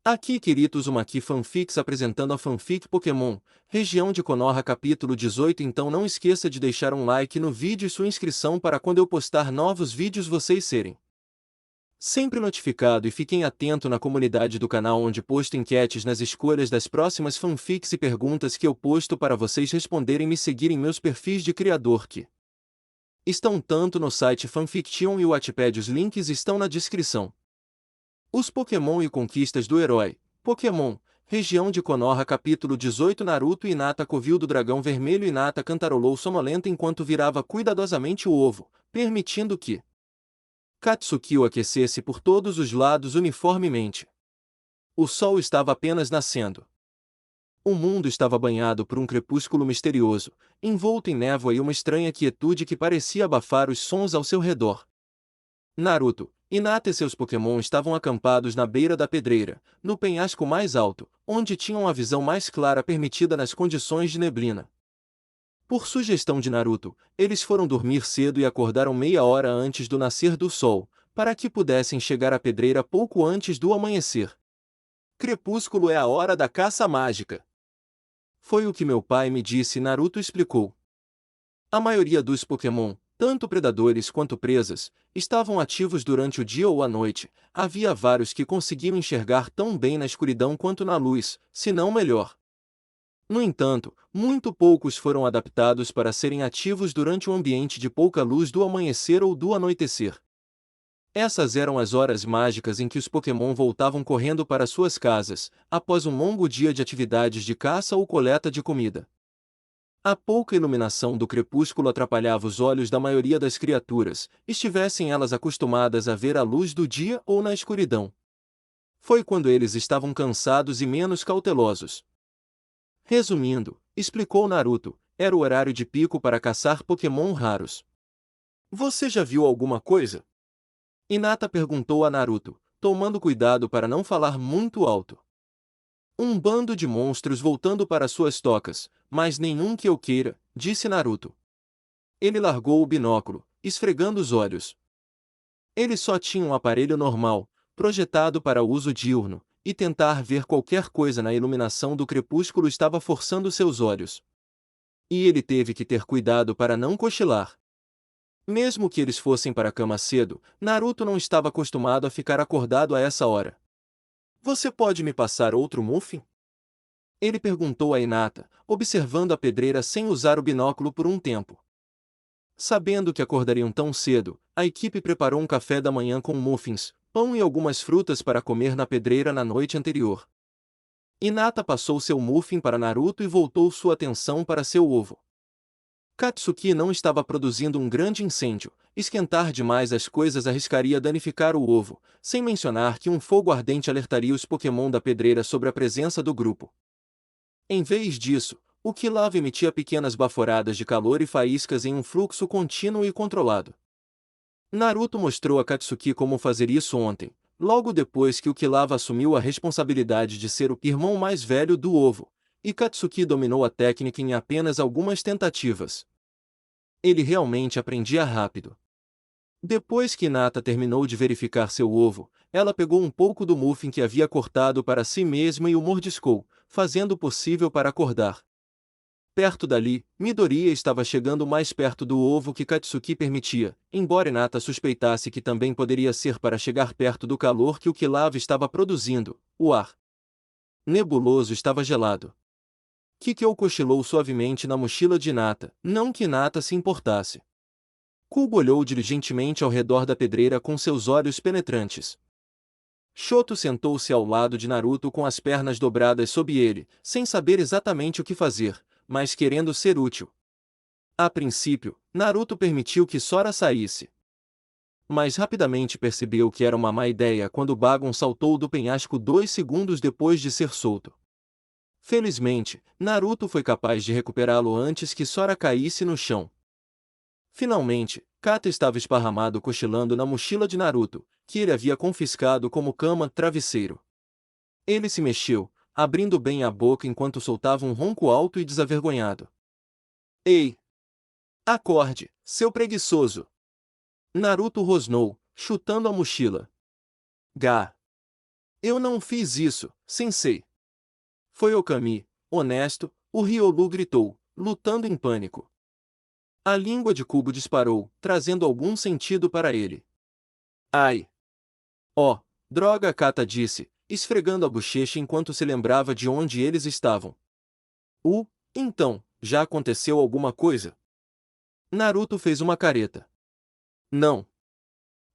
Aqui Kirito Uzumaki Fanfics apresentando a fanfic Pokémon, região de Konoha capítulo 18. Então não esqueça de deixar um like no vídeo e sua inscrição para quando eu postar novos vídeos vocês serem sempre notificado, e fiquem atento na comunidade do canal onde posto enquetes nas escolhas das próximas fanfics e perguntas que eu posto para vocês responderem. Me seguirem meus perfis de criador que estão tanto no site Fanfiction e o Wattpad, os links estão na descrição. Os Pokémon e conquistas do herói. Pokémon, região de Konoha capítulo 18. Naruto e Hinata coviu do dragão vermelho. Hinata cantarolou sonolenta enquanto virava cuidadosamente o ovo, permitindo que Katsuki o aquecesse por todos os lados uniformemente. O sol estava apenas nascendo. O mundo estava banhado por um crepúsculo misterioso, envolto em névoa e uma estranha quietude que parecia abafar os sons ao seu redor. Naruto, Hinata e seus Pokémon estavam acampados na beira da pedreira, no penhasco mais alto, onde tinham a visão mais clara permitida nas condições de neblina. Por sugestão de Naruto, eles foram dormir cedo e acordaram meia hora antes do nascer do sol, para que pudessem chegar à pedreira pouco antes do amanhecer. Crepúsculo é a hora da caça mágica. Foi o que meu pai me disse, Naruto explicou. A maioria dos Pokémon, tanto predadores quanto presas, estavam ativos durante o dia ou a noite. Havia vários que conseguiam enxergar tão bem na escuridão quanto na luz, se não melhor. No entanto, muito poucos foram adaptados para serem ativos durante um ambiente de pouca luz do amanhecer ou do anoitecer. Essas eram as horas mágicas em que os Pokémon voltavam correndo para suas casas, após um longo dia de atividades de caça ou coleta de comida. A pouca iluminação do crepúsculo atrapalhava os olhos da maioria das criaturas, estivessem elas acostumadas a ver a luz do dia ou na escuridão. Foi quando eles estavam cansados e menos cautelosos. Resumindo, explicou Naruto, era o horário de pico para caçar Pokémon raros. Você já viu alguma coisa? Hinata perguntou a Naruto, tomando cuidado para não falar muito alto. Um bando de monstros voltando para suas tocas, mas nenhum que eu queira, disse Naruto. Ele largou o binóculo, esfregando os olhos. Ele só tinha um aparelho normal, projetado para uso diurno, e tentar ver qualquer coisa na iluminação do crepúsculo estava forçando seus olhos. E ele teve que ter cuidado para não cochilar. Mesmo que eles fossem para a cama cedo, Naruto não estava acostumado a ficar acordado a essa hora. Você pode me passar outro muffin? Ele perguntou a Hinata, observando a pedreira sem usar o binóculo por um tempo. Sabendo que acordariam tão cedo, a equipe preparou um café da manhã com muffins, pão e algumas frutas para comer na pedreira na noite anterior. Hinata passou seu muffin para Naruto e voltou sua atenção para seu ovo. Katsuki não estava produzindo um grande incêndio, esquentar demais as coisas arriscaria danificar o ovo, sem mencionar que um fogo ardente alertaria os Pokémon da pedreira sobre a presença do grupo. Em vez disso, o Quilava emitia pequenas baforadas de calor e faíscas em um fluxo contínuo e controlado. Naruto mostrou a Katsuki como fazer isso ontem, logo depois que o Quilava assumiu a responsabilidade de ser o irmão mais velho do ovo, e Katsuki dominou a técnica em apenas algumas tentativas. Ele realmente aprendia rápido. Depois que Hinata terminou de verificar seu ovo, ela pegou um pouco do muffin que havia cortado para si mesma e o mordiscou, fazendo o possível para acordar. Perto dali, Midoriya estava chegando mais perto do ovo que Katsuki permitia, embora Hinata suspeitasse que também poderia ser para chegar perto do calor que o Quilava estava produzindo. O ar nebuloso estava gelado. Kikyo cochilou suavemente na mochila de Hinata, não que Hinata se importasse. Kubo olhou diligentemente ao redor da pedreira com seus olhos penetrantes. Shoto sentou-se ao lado de Naruto com as pernas dobradas sob ele, sem saber exatamente o que fazer, mas querendo ser útil. A princípio, Naruto permitiu que Sora saísse. Mas rapidamente percebeu que era uma má ideia quando Bagon saltou do penhasco 2 segundos depois de ser solto. Felizmente, Naruto foi capaz de recuperá-lo antes que Sora caísse no chão. Finalmente, Kata estava esparramado cochilando na mochila de Naruto, que ele havia confiscado como cama-travesseiro. Ele se mexeu, abrindo bem a boca enquanto soltava um ronco alto e desavergonhado. Ei! Acorde, seu preguiçoso! Naruto rosnou, chutando a mochila. Gá! Eu não fiz isso, sensei. Foi Okami, honesto, o Riolu gritou, lutando em pânico. A língua de Kubo disparou, trazendo algum sentido para ele. Ai! Oh, droga, Kata disse, esfregando a bochecha enquanto se lembrava de onde eles estavam. Então, já aconteceu alguma coisa? Naruto fez uma careta. Não.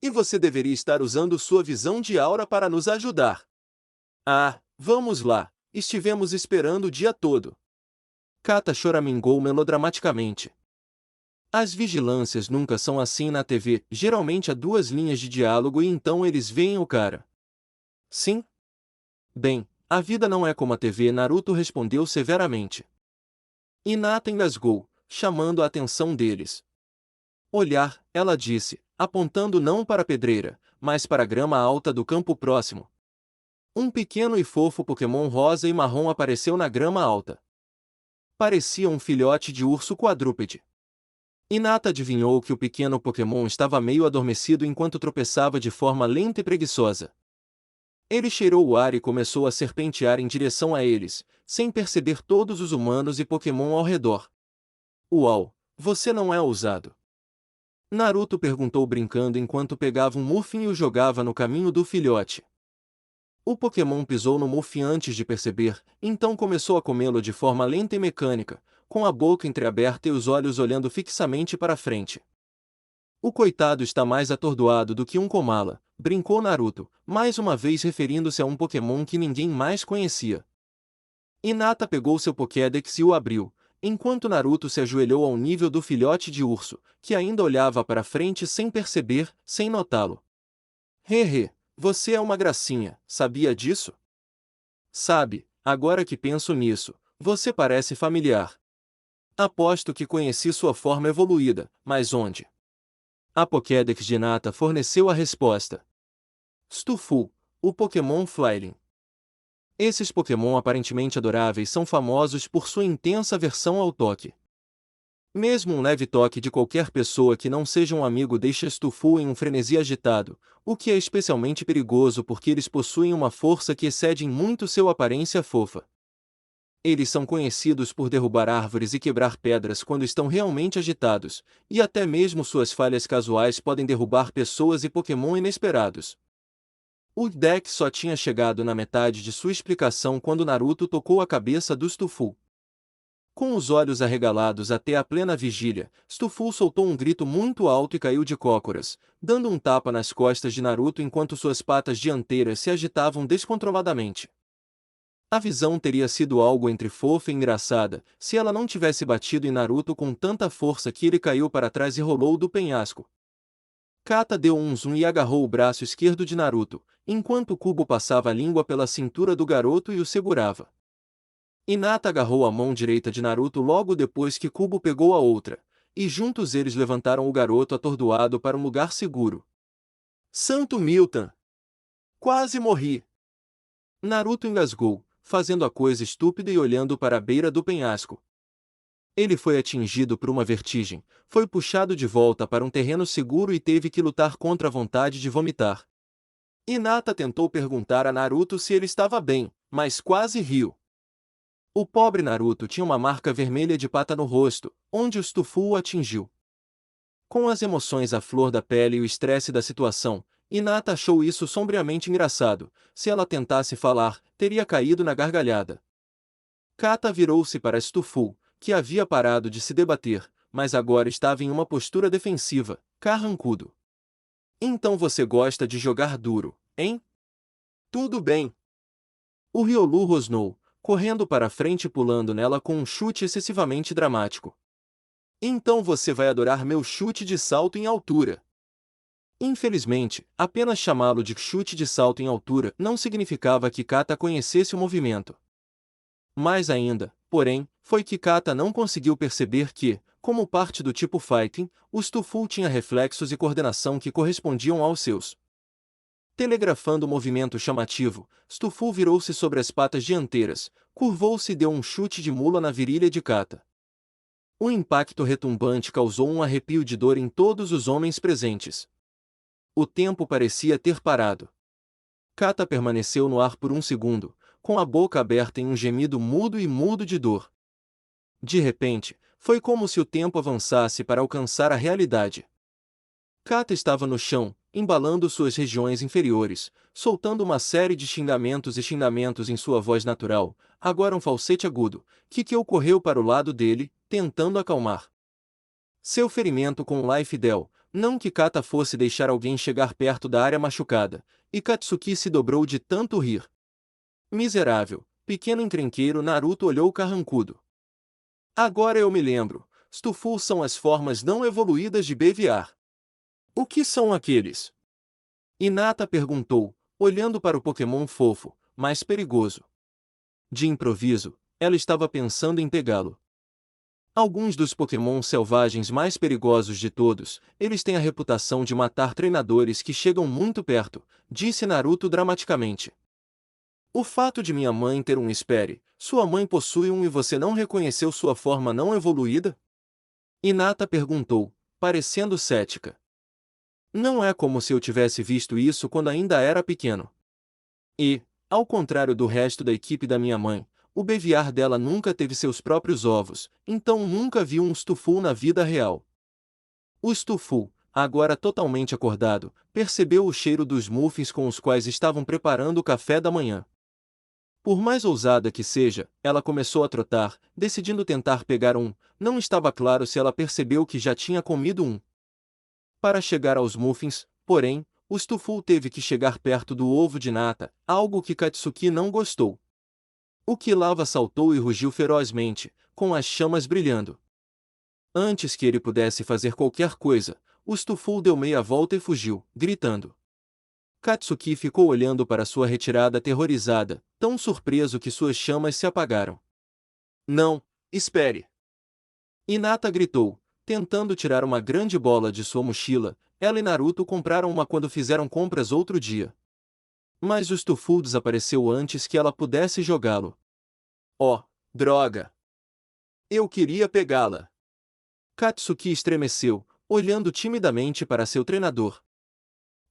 E você deveria estar usando sua visão de aura para nos ajudar. Ah, vamos lá, estivemos esperando o dia todo. Kata choramingou melodramaticamente. As vigilâncias nunca são assim na TV, geralmente há duas linhas de diálogo e então eles veem o cara. Sim? Bem, a vida não é como a TV, Naruto respondeu severamente. Hinata engasgou, chamando a atenção deles. Olhar, ela disse, apontando não para a pedreira, mas para a grama alta do campo próximo. Um pequeno e fofo Pokémon rosa e marrom apareceu na grama alta. Parecia um filhote de urso quadrúpede. Hinata adivinhou que o pequeno Pokémon estava meio adormecido enquanto tropeçava de forma lenta e preguiçosa. Ele cheirou o ar e começou a serpentear em direção a eles, sem perceber todos os humanos e Pokémon ao redor. Uau, você não é ousado? Naruto perguntou brincando enquanto pegava um Muffin e o jogava no caminho do filhote. O Pokémon pisou no Muffin antes de perceber, então começou a comê-lo de forma lenta e mecânica, com a boca entreaberta e os olhos olhando fixamente para frente. O coitado está mais atordoado do que um Komala, brincou Naruto, mais uma vez referindo-se a um Pokémon que ninguém mais conhecia. Hinata pegou seu Pokédex e o abriu, enquanto Naruto se ajoelhou ao nível do filhote de urso, que ainda olhava para frente sem perceber, sem notá-lo. Hehe, você é uma gracinha, sabia disso? Sabe, agora que penso nisso, você parece familiar. Aposto que conheci sua forma evoluída, mas onde? A Pokédex de Hinata forneceu a resposta. Stufu, o Pokémon Flyling. Esses Pokémon aparentemente adoráveis são famosos por sua intensa aversão ao toque. Mesmo um leve toque de qualquer pessoa que não seja um amigo deixa Stufu em um frenesi agitado, o que é especialmente perigoso porque eles possuem uma força que excede em muito sua aparência fofa. Eles são conhecidos por derrubar árvores e quebrar pedras quando estão realmente agitados, e até mesmo suas falhas casuais podem derrubar pessoas e Pokémon inesperados. O Dex só tinha chegado na metade de sua explicação quando Naruto tocou a cabeça do Stufu. Com os olhos arregalados até a plena vigília, Stufu soltou um grito muito alto e caiu de cócoras, dando um tapa nas costas de Naruto enquanto suas patas dianteiras se agitavam descontroladamente. A visão teria sido algo entre fofa e engraçada, se ela não tivesse batido em Naruto com tanta força que ele caiu para trás e rolou do penhasco. Kata deu um zoom e agarrou o braço esquerdo de Naruto, enquanto Kubo passava a língua pela cintura do garoto e o segurava. Hinata agarrou a mão direita de Naruto logo depois que Kubo pegou a outra, e juntos eles levantaram o garoto atordoado para um lugar seguro. Santo Milton! Quase morri! Naruto engasgou, fazendo a coisa estúpida e olhando para a beira do penhasco. Ele foi atingido por uma vertigem, foi puxado de volta para um terreno seguro e teve que lutar contra a vontade de vomitar. Hinata tentou perguntar a Naruto se ele estava bem, mas quase riu. O pobre Naruto tinha uma marca vermelha de pata no rosto, onde o Stufu o atingiu. Com as emoções à flor da pele e o estresse da situação, Hinata achou isso sombriamente engraçado. Se ela tentasse falar, teria caído na gargalhada. Kata virou-se para Stufu, que havia parado de se debater, mas agora estava em uma postura defensiva, carrancudo. Então você gosta de jogar duro, hein? Tudo bem. O Riolu rosnou, correndo para frente e pulando nela com um chute excessivamente dramático. Então você vai adorar meu chute de salto em altura. Infelizmente, apenas chamá-lo de chute de salto em altura não significava que Kata conhecesse o movimento. Mais ainda, porém, foi que Kata não conseguiu perceber que, como parte do tipo Fighting, o Stufu tinha reflexos e coordenação que correspondiam aos seus. Telegrafando o movimento chamativo, Stufu virou-se sobre as patas dianteiras, curvou-se e deu um chute de mula na virilha de Kata. O impacto retumbante causou um arrepio de dor em todos os homens presentes. O tempo parecia ter parado. Kata permaneceu no ar por um segundo, com a boca aberta em um gemido mudo e mudo de dor. De repente, foi como se o tempo avançasse para alcançar a realidade. Kata estava no chão, embalando suas regiões inferiores, soltando uma série de xingamentos em sua voz natural, agora um falsete agudo, que ocorreu para o lado dele, tentando acalmar seu ferimento com o Life Del, não que Kata fosse deixar alguém chegar perto da área machucada, e Katsuki se dobrou de tanto rir. Miserável, pequeno encrenqueiro, Naruto olhou carrancudo. Agora eu me lembro, Stufu são as formas não evoluídas de Beviar. O que são aqueles? Hinata perguntou, olhando para o Pokémon fofo, mais perigoso. De improviso, ela estava pensando em pegá-lo. Alguns dos Pokémon selvagens mais perigosos de todos, eles têm a reputação de matar treinadores que chegam muito perto, disse Naruto dramaticamente. O fato de minha mãe ter um espere, sua mãe possui um e você não reconheceu sua forma não evoluída? Hinata perguntou, parecendo cética. Não é como se eu tivesse visto isso quando ainda era pequeno. E, ao contrário do resto da equipe da minha mãe, o Beviar dela nunca teve seus próprios ovos, então nunca viu um Stufu na vida real. O Stufu, agora totalmente acordado, percebeu o cheiro dos muffins com os quais estavam preparando o café da manhã. Por mais ousada que seja, ela começou a trotar, decidindo tentar pegar um, não estava claro se ela percebeu que já tinha comido um. Para chegar aos muffins, porém, o Stufu teve que chegar perto do ovo de nata, algo que Katsuki não gostou. O Kilava saltou e rugiu ferozmente, com as chamas brilhando. Antes que ele pudesse fazer qualquer coisa, o Stufu deu meia volta e fugiu, gritando. Katsuki ficou olhando para sua retirada aterrorizada, tão surpreso que suas chamas se apagaram. Não, espere! Hinata gritou, tentando tirar uma grande bola de sua mochila. Ela e Naruto compraram uma quando fizeram compras outro dia. Mas o Stufu desapareceu antes que ela pudesse jogá-lo. Oh, droga! Eu queria pegá-la! Katsuki estremeceu, olhando timidamente para seu treinador.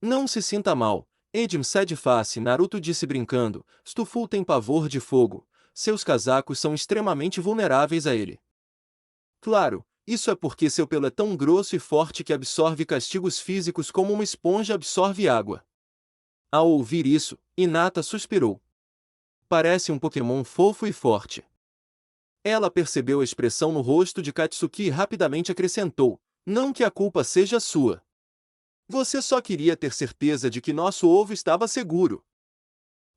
Não se sinta mal, Edim cede face, Naruto disse brincando, Stufu tem pavor de fogo, seus casacos são extremamente vulneráveis a ele. Claro, isso é porque seu pelo é tão grosso e forte que absorve castigos físicos como uma esponja absorve água. Ao ouvir isso, Hinata suspirou. Parece um Pokémon fofo e forte. Ela percebeu a expressão no rosto de Katsuki e rapidamente acrescentou, não que a culpa seja sua. Você só queria ter certeza de que nosso ovo estava seguro.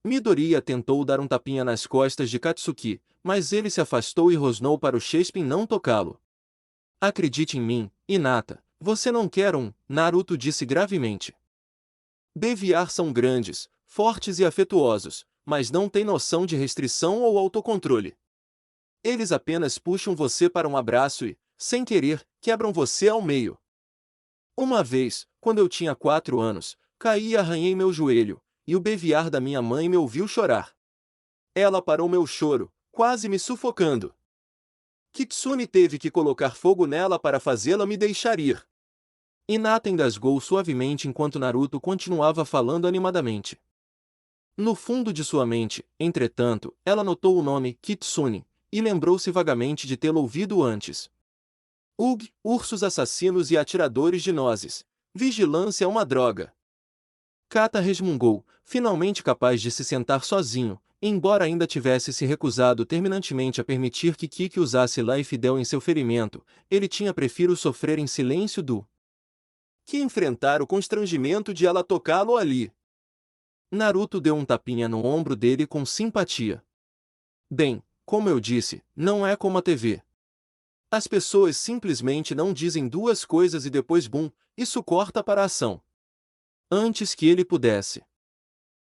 Midoriya tentou dar um tapinha nas costas de Katsuki, mas ele se afastou e rosnou para o Chespin não tocá-lo. Acredite em mim, Hinata, você não quer um, Naruto disse gravemente. Beviar são grandes, fortes e afetuosos, mas não têm noção de restrição ou autocontrole. Eles apenas puxam você para um abraço e, sem querer, quebram você ao meio. Uma vez, quando eu tinha 4 anos, caí e arranhei meu joelho, e o Beviar da minha mãe me ouviu chorar. Ela parou meu choro, quase me sufocando. Kitsune teve que colocar fogo nela para fazê-la me deixar ir. Hinata engasgou suavemente enquanto Naruto continuava falando animadamente. No fundo de sua mente, entretanto, ela notou o nome Kitsune, e lembrou-se vagamente de tê-lo ouvido antes. Ugh, ursos assassinos e atiradores de nozes. Vigilância é uma droga. Kata resmungou, finalmente capaz de se sentar sozinho, embora ainda tivesse se recusado terminantemente a permitir que Kiki usasse Life Del em seu ferimento, ele tinha prefiro sofrer em silêncio do que enfrentar o constrangimento de ela tocá-lo ali. Naruto deu um tapinha no ombro dele com simpatia. Bem, como eu disse, não é como a TV. As pessoas simplesmente não dizem duas coisas e depois bum, isso corta para a ação. Antes que ele pudesse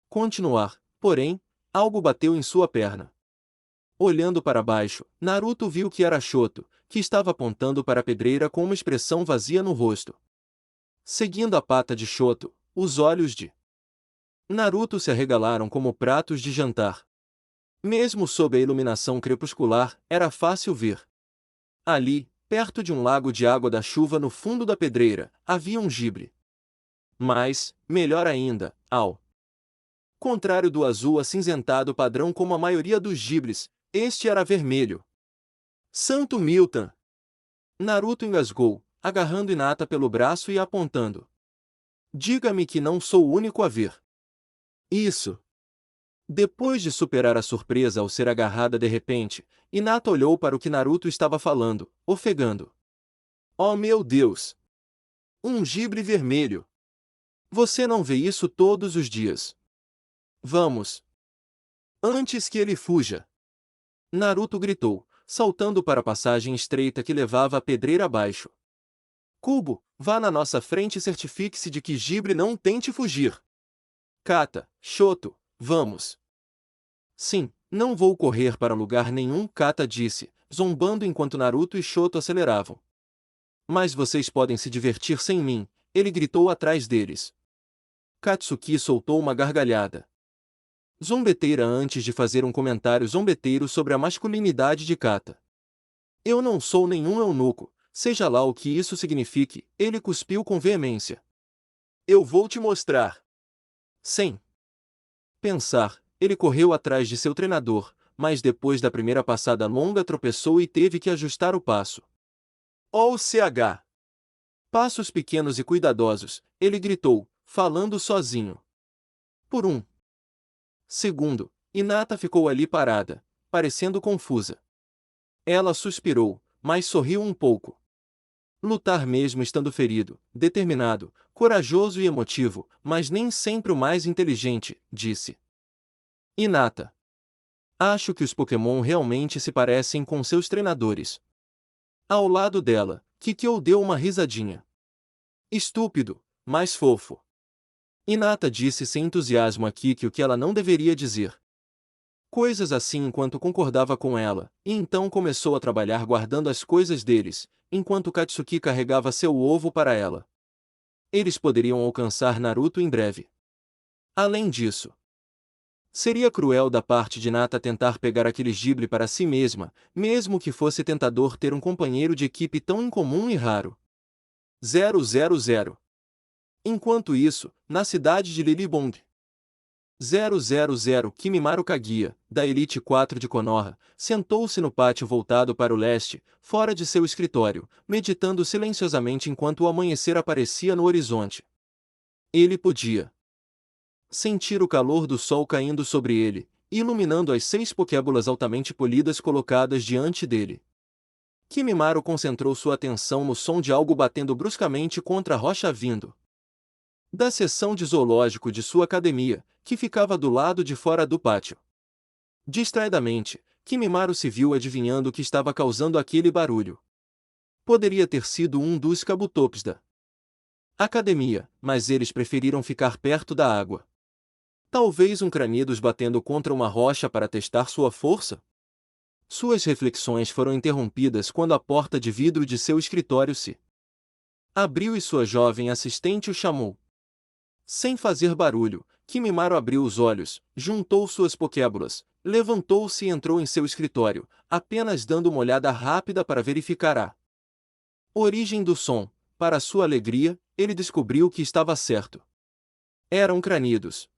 continuar, porém, algo bateu em sua perna. Olhando para baixo, Naruto viu que era Shoto, que estava apontando para a pedreira com uma expressão vazia no rosto. Seguindo a pata de Shoto, os olhos de Naruto se arregalaram como pratos de jantar. Mesmo sob a iluminação crepuscular, era fácil ver. Ali, perto de um lago de água da chuva no fundo da pedreira, havia um gibre. Mas, melhor ainda, ao Contrário do azul acinzentado padrão como a maioria dos gibres, este era vermelho. Santo Milton! Naruto engasgou, agarrando Hinata pelo braço e apontando. Diga-me que não sou o único a ver. Isso. Depois de superar a surpresa ao ser agarrada de repente, Hinata olhou para o que Naruto estava falando, ofegando. Oh meu Deus! Um gibre vermelho! Você não vê isso todos os dias. Vamos! Antes que ele fuja! Naruto gritou, saltando para a passagem estreita que levava a pedreira abaixo. Kubo, vá na nossa frente e certifique-se de que Gibre não tente fugir. Kata, Shoto, vamos. Sim, não vou correr para lugar nenhum, Kata disse, zombando enquanto Naruto e Shoto aceleravam. Mas vocês podem se divertir sem mim, ele gritou atrás deles. Katsuki soltou uma gargalhada. Zombeteira antes de fazer um comentário zombeteiro sobre a masculinidade de Kata. Eu não sou nenhum eunuco, seja lá o que isso signifique, ele cuspiu com veemência. Eu vou te mostrar. Sem pensar, ele correu atrás de seu treinador, mas depois da primeira passada longa tropeçou e teve que ajustar o passo. OCH! Passos pequenos e cuidadosos, ele gritou, falando sozinho. Por um segundo, Hinata ficou ali parada, parecendo confusa. Ela suspirou, mas sorriu um pouco. Lutar mesmo estando ferido, determinado, corajoso e emotivo, mas nem sempre o mais inteligente, disse. Hinata. Acho que os Pokémon realmente se parecem com seus treinadores. Ao lado dela, Kikyo deu uma risadinha. Estúpido, mas fofo. Hinata disse sem entusiasmo a Kikyo que ela não deveria dizer coisas assim enquanto concordava com ela, e então começou a trabalhar guardando as coisas deles, enquanto Katsuki carregava seu ovo para ela. Eles poderiam alcançar Naruto em breve. Além disso, seria cruel da parte de Hinata tentar pegar aquele gibre para si mesma, mesmo que fosse tentador ter um companheiro de equipe tão incomum e raro. 000. Enquanto isso, na cidade de Lilibong. 000 Kimimaro Kaguya, da Elite 4 de Konoha, sentou-se no pátio voltado para o leste, fora de seu escritório, meditando silenciosamente enquanto o amanhecer aparecia no horizonte. Ele podia sentir o calor do sol caindo sobre ele, iluminando as 6 pokébolas altamente polidas colocadas diante dele. Kimimaro concentrou sua atenção no som de algo batendo bruscamente contra a rocha vindo da seção de zoológico de sua academia, que ficava do lado de fora do pátio. Distraidamente, Kimimaro se viu adivinhando o que estava causando aquele barulho. Poderia ter sido um dos Kabutops da academia, mas eles preferiram ficar perto da água. Talvez um Cranidos batendo contra uma rocha para testar sua força? Suas reflexões foram interrompidas quando a porta de vidro de seu escritório se abriu e sua jovem assistente o chamou. Sem fazer barulho, Kimimaro abriu os olhos, juntou suas pokébolas, levantou-se e entrou em seu escritório, apenas dando uma olhada rápida para verificar a origem do som. Para sua alegria, ele descobriu que estava certo. Eram Cranidos.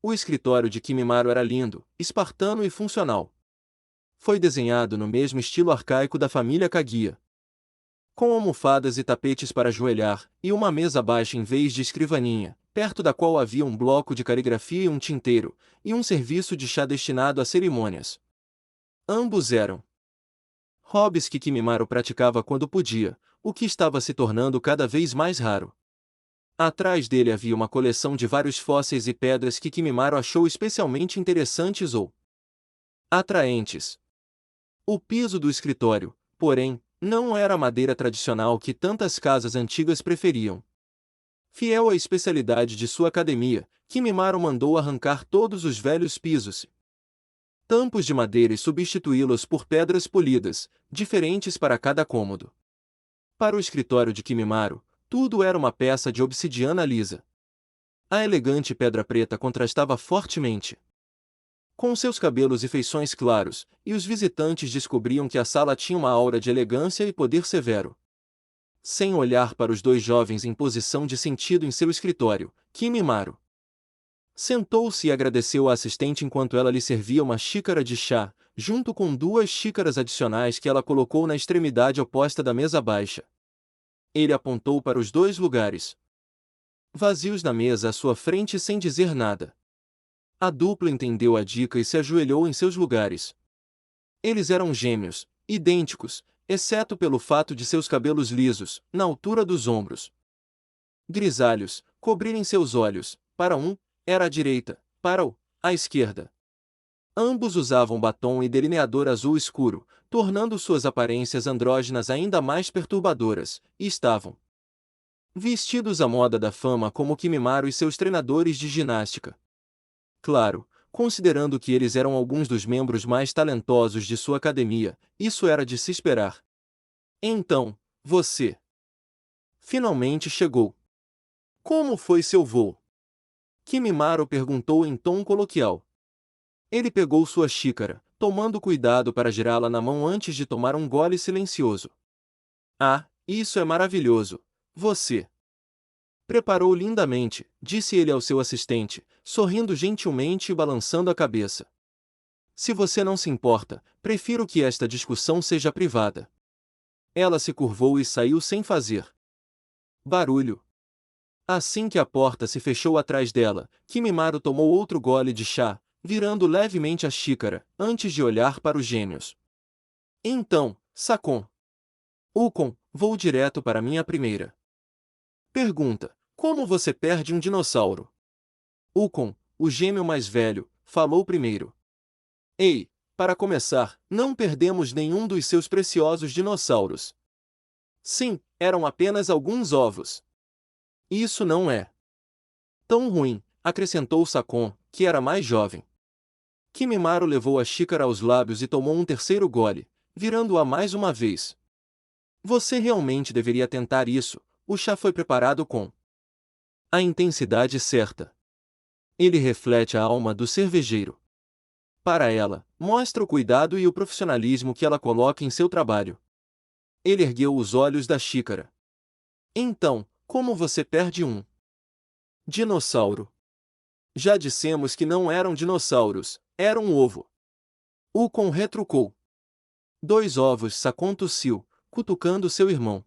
O escritório de Kimimaro era lindo, espartano e funcional. Foi desenhado no mesmo estilo arcaico da família Kaguya, com almofadas e tapetes para ajoelhar, e uma mesa baixa em vez de escrivaninha, perto da qual havia um bloco de caligrafia e um tinteiro, e um serviço de chá destinado a cerimônias. Ambos eram hobbies que Kimimaro praticava quando podia, o que estava se tornando cada vez mais raro. Atrás dele havia uma coleção de vários fósseis e pedras que Kimimaro achou especialmente interessantes ou atraentes. O piso do escritório, porém, não era a madeira tradicional que tantas casas antigas preferiam. Fiel à especialidade de sua academia, Kimimaro mandou arrancar todos os velhos pisos, tampos de madeira e substituí-los por pedras polidas, diferentes para cada cômodo. Para o escritório de Kimimaro, tudo era uma peça de obsidiana lisa. A elegante pedra preta contrastava fortemente com seus cabelos e feições claros, e os visitantes descobriam que a sala tinha uma aura de elegância e poder severo. Sem olhar para os dois jovens em posição de sentido em seu escritório, Kimimaro Sentou-se e agradeceu à assistente enquanto ela lhe servia uma xícara de chá, junto com 2 xícaras adicionais que ela colocou na extremidade oposta da mesa baixa. Ele apontou para os 2 lugares vazios na mesa à sua frente sem dizer nada. A dupla entendeu a dica e se ajoelhou em seus lugares. Eles eram gêmeos, idênticos, exceto pelo fato de seus cabelos lisos, na altura dos ombros, grisalhos, cobrirem seus olhos. Para um, era à direita, para o, à esquerda. Ambos usavam batom e delineador azul escuro, tornando suas aparências andrógenas ainda mais perturbadoras, e estavam vestidos à moda da fama como Kimimaro e seus treinadores de ginástica. Claro, considerando que eles eram alguns dos membros mais talentosos de sua academia, isso era de se esperar. Então, você finalmente chegou. Como foi seu voo? Kimimaro perguntou em tom coloquial. Ele pegou sua xícara, tomando cuidado para girá-la na mão antes de tomar um gole silencioso. Ah, isso é maravilhoso. Você preparou lindamente, disse ele ao seu assistente, sorrindo gentilmente e balançando a cabeça. Se você não se importa, prefiro que esta discussão seja privada. Ela se curvou e saiu sem fazer barulho. Assim que a porta se fechou atrás dela, Kimimaro tomou outro gole de chá, virando levemente a xícara, antes de olhar para os gêmeos. Então, Sakon. Ukon, vou direto para minha primeira pergunta. Como você perde um dinossauro? Ukon, o gêmeo mais velho, falou primeiro. Ei, para começar, não perdemos nenhum dos seus preciosos dinossauros. Sim, eram apenas alguns ovos. Isso não é tão ruim, acrescentou Sakon, que era mais jovem. Kimimaro levou a xícara aos lábios e tomou um terceiro gole, virando-a mais uma vez. Você realmente deveria tentar isso, o chá foi preparado com a intensidade certa. Ele reflete a alma do cervejeiro. Para ela, mostra o cuidado e o profissionalismo que ela coloca em seu trabalho. Ele ergueu os olhos da xícara. Então, como você perde um dinossauro? Já dissemos que não eram dinossauros, era um ovo. Ukon retrucou. 2 ovos, Sakon tossiu, cutucando seu irmão.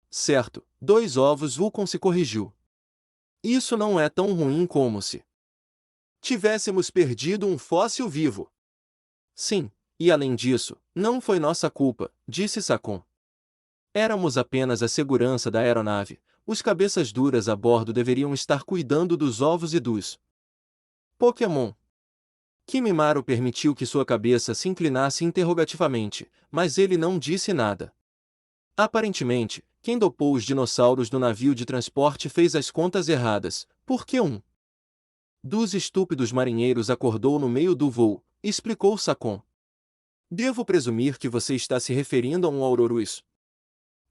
Certo, 2 ovos, Ukon se corrigiu. Isso não é tão ruim como se tivéssemos perdido um fóssil vivo. Sim, e além disso, não foi nossa culpa, disse Sakon. Éramos apenas a segurança da aeronave, os cabeças duras a bordo deveriam estar cuidando dos ovos e dos Pokémon. Kimimaro permitiu que sua cabeça se inclinasse interrogativamente, mas ele não disse nada. Aparentemente, quem dopou os dinossauros do navio de transporte fez as contas erradas, porque um dos estúpidos marinheiros acordou no meio do voo, explicou Sakon. Devo presumir que você está se referindo a um Aurorus?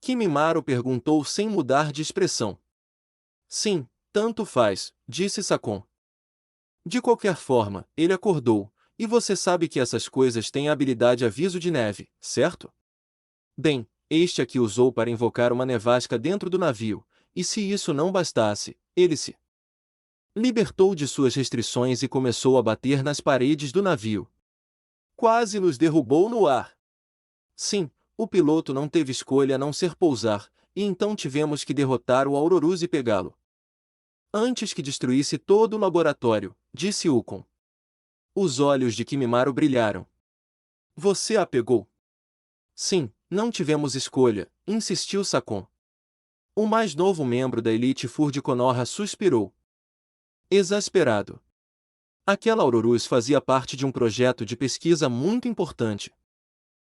Kimimaro perguntou sem mudar de expressão. Sim, tanto faz, disse Sakon. De qualquer forma, ele acordou, e você sabe que essas coisas têm a habilidade aviso de neve, certo? Bem, este aqui usou para invocar uma nevasca dentro do navio, e se isso não bastasse, ele se libertou de suas restrições e começou a bater nas paredes do navio. Quase nos derrubou no ar. Sim, o piloto não teve escolha a não ser pousar, e então tivemos que derrotar o Aurorus e pegá-lo. Antes que destruísse todo o laboratório, disse Ukon. Os olhos de Kimimaro brilharam. Você a pegou? Sim, não tivemos escolha, insistiu Sakon. O mais novo membro da Elite Four de Konoha suspirou. Exasperado. Aquela Aurorus fazia parte de um projeto de pesquisa muito importante.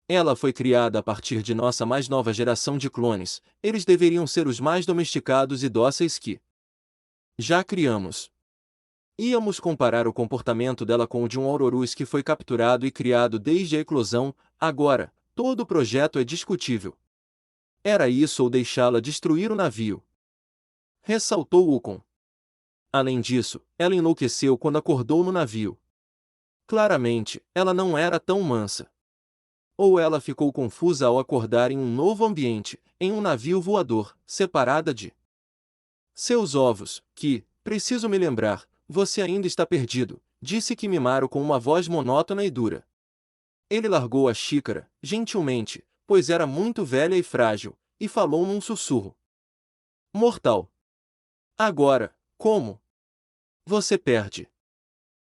Ela foi criada a partir de nossa mais nova geração de clones, eles deveriam ser os mais domesticados e dóceis que já criamos. Íamos comparar o comportamento dela com o de um Aurorus que foi capturado e criado desde a eclosão, agora, todo o projeto é discutível. Era isso ou deixá-la destruir o navio? Ressaltou Ukon. Além disso, ela enlouqueceu quando acordou no navio. Claramente, ela não era tão mansa. Ou ela ficou confusa ao acordar em um novo ambiente, em um navio voador, separada de seus ovos, que, preciso me lembrar, você ainda está perdido, disse Kimimaro com uma voz monótona e dura. Ele largou a xícara, gentilmente, pois era muito velha e frágil, e falou num sussurro. Mortal. Agora, como? Você perde.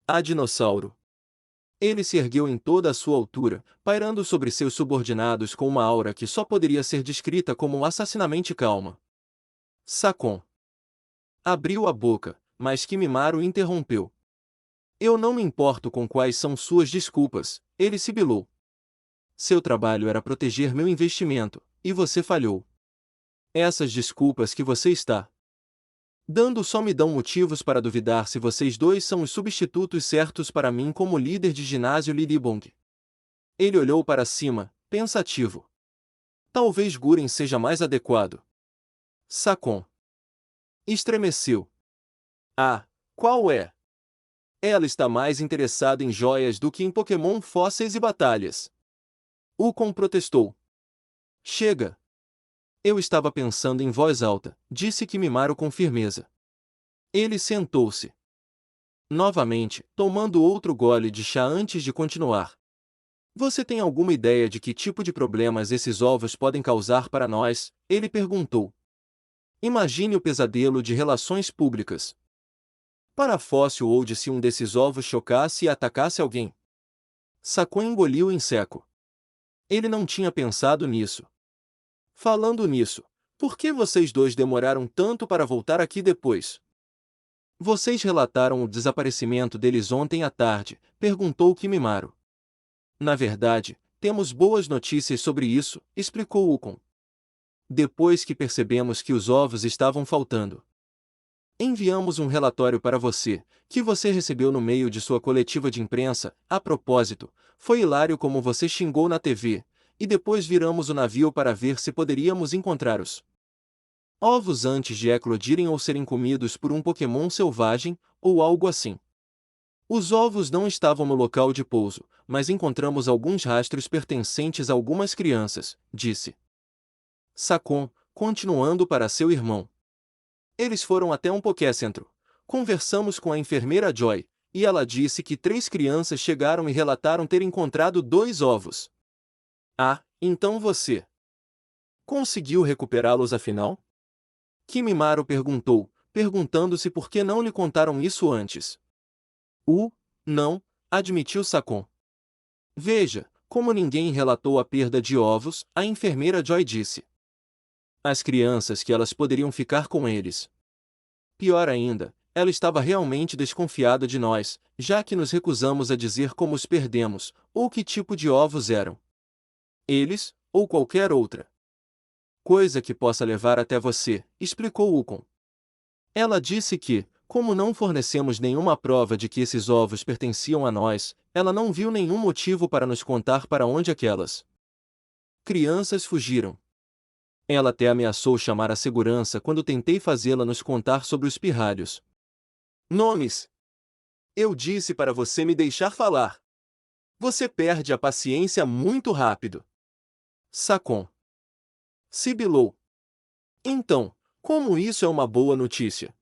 A dinossauro. Ele se ergueu em toda a sua altura, pairando sobre seus subordinados com uma aura que só poderia ser descrita como assassinamente calma. Sakon abriu a boca, mas Kimimaro interrompeu. Eu não me importo com quais são suas desculpas, ele sibilou. Seu trabalho era proteger meu investimento, e você falhou. Essas desculpas que você está dando só me dão motivos para duvidar se vocês dois são os substitutos certos para mim como líder de ginásio Lilibong. Ele olhou para cima, pensativo. Talvez Guren seja mais adequado. Sakon estremeceu. Ah, qual é? Ela está mais interessada em joias do que em Pokémon fósseis e batalhas. Ukon protestou. Chega! Eu estava pensando em voz alta, disse Kimimaro com firmeza. Ele sentou-se. Novamente, tomando outro gole de chá antes de continuar. Você tem alguma ideia de que tipo de problemas esses ovos podem causar para nós? Ele perguntou. Imagine o pesadelo de relações públicas. Parafóssil ou de se um desses ovos chocasse e atacasse alguém. Sakon engoliu em seco. Ele não tinha pensado nisso. Falando nisso, por que vocês dois demoraram tanto para voltar aqui depois? Vocês relataram o desaparecimento deles ontem à tarde, perguntou Kimimaro. Na verdade, temos boas notícias sobre isso, explicou Ukon. Depois que percebemos que os ovos estavam faltando, enviamos um relatório para você, que você recebeu no meio de sua coletiva de imprensa. A propósito, foi hilário como você xingou na TV, e depois viramos o navio para ver se poderíamos encontrar os ovos antes de eclodirem ou serem comidos por um Pokémon selvagem, ou algo assim. Os ovos não estavam no local de pouso, mas encontramos alguns rastros pertencentes a algumas crianças, disse Sakon, continuando para seu irmão. Eles foram até um Pokécentro. Conversamos com a enfermeira Joy, e ela disse que 3 crianças chegaram e relataram ter encontrado 2 ovos. Ah, então você conseguiu recuperá-los afinal? Kimimaro perguntou, perguntando-se por que não lhe contaram isso antes. Não, admitiu Sakon. Veja, como ninguém relatou a perda de ovos, a enfermeira Joy disse. As crianças que elas poderiam ficar com eles. Pior ainda, ela estava realmente desconfiada de nós, já que nos recusamos a dizer como os perdemos, ou que tipo de ovos eram. Eles, ou qualquer outra coisa que possa levar até você, explicou Ukon. Ela disse que, como não fornecemos nenhuma prova de que esses ovos pertenciam a nós, ela não viu nenhum motivo para nos contar para onde aquelas crianças fugiram. Ela até ameaçou chamar a segurança quando tentei fazê-la nos contar sobre os pirralhos. Nomes! Eu disse para você me deixar falar. Você perde a paciência muito rápido. Sakon sibilou. Então, como isso é uma boa notícia?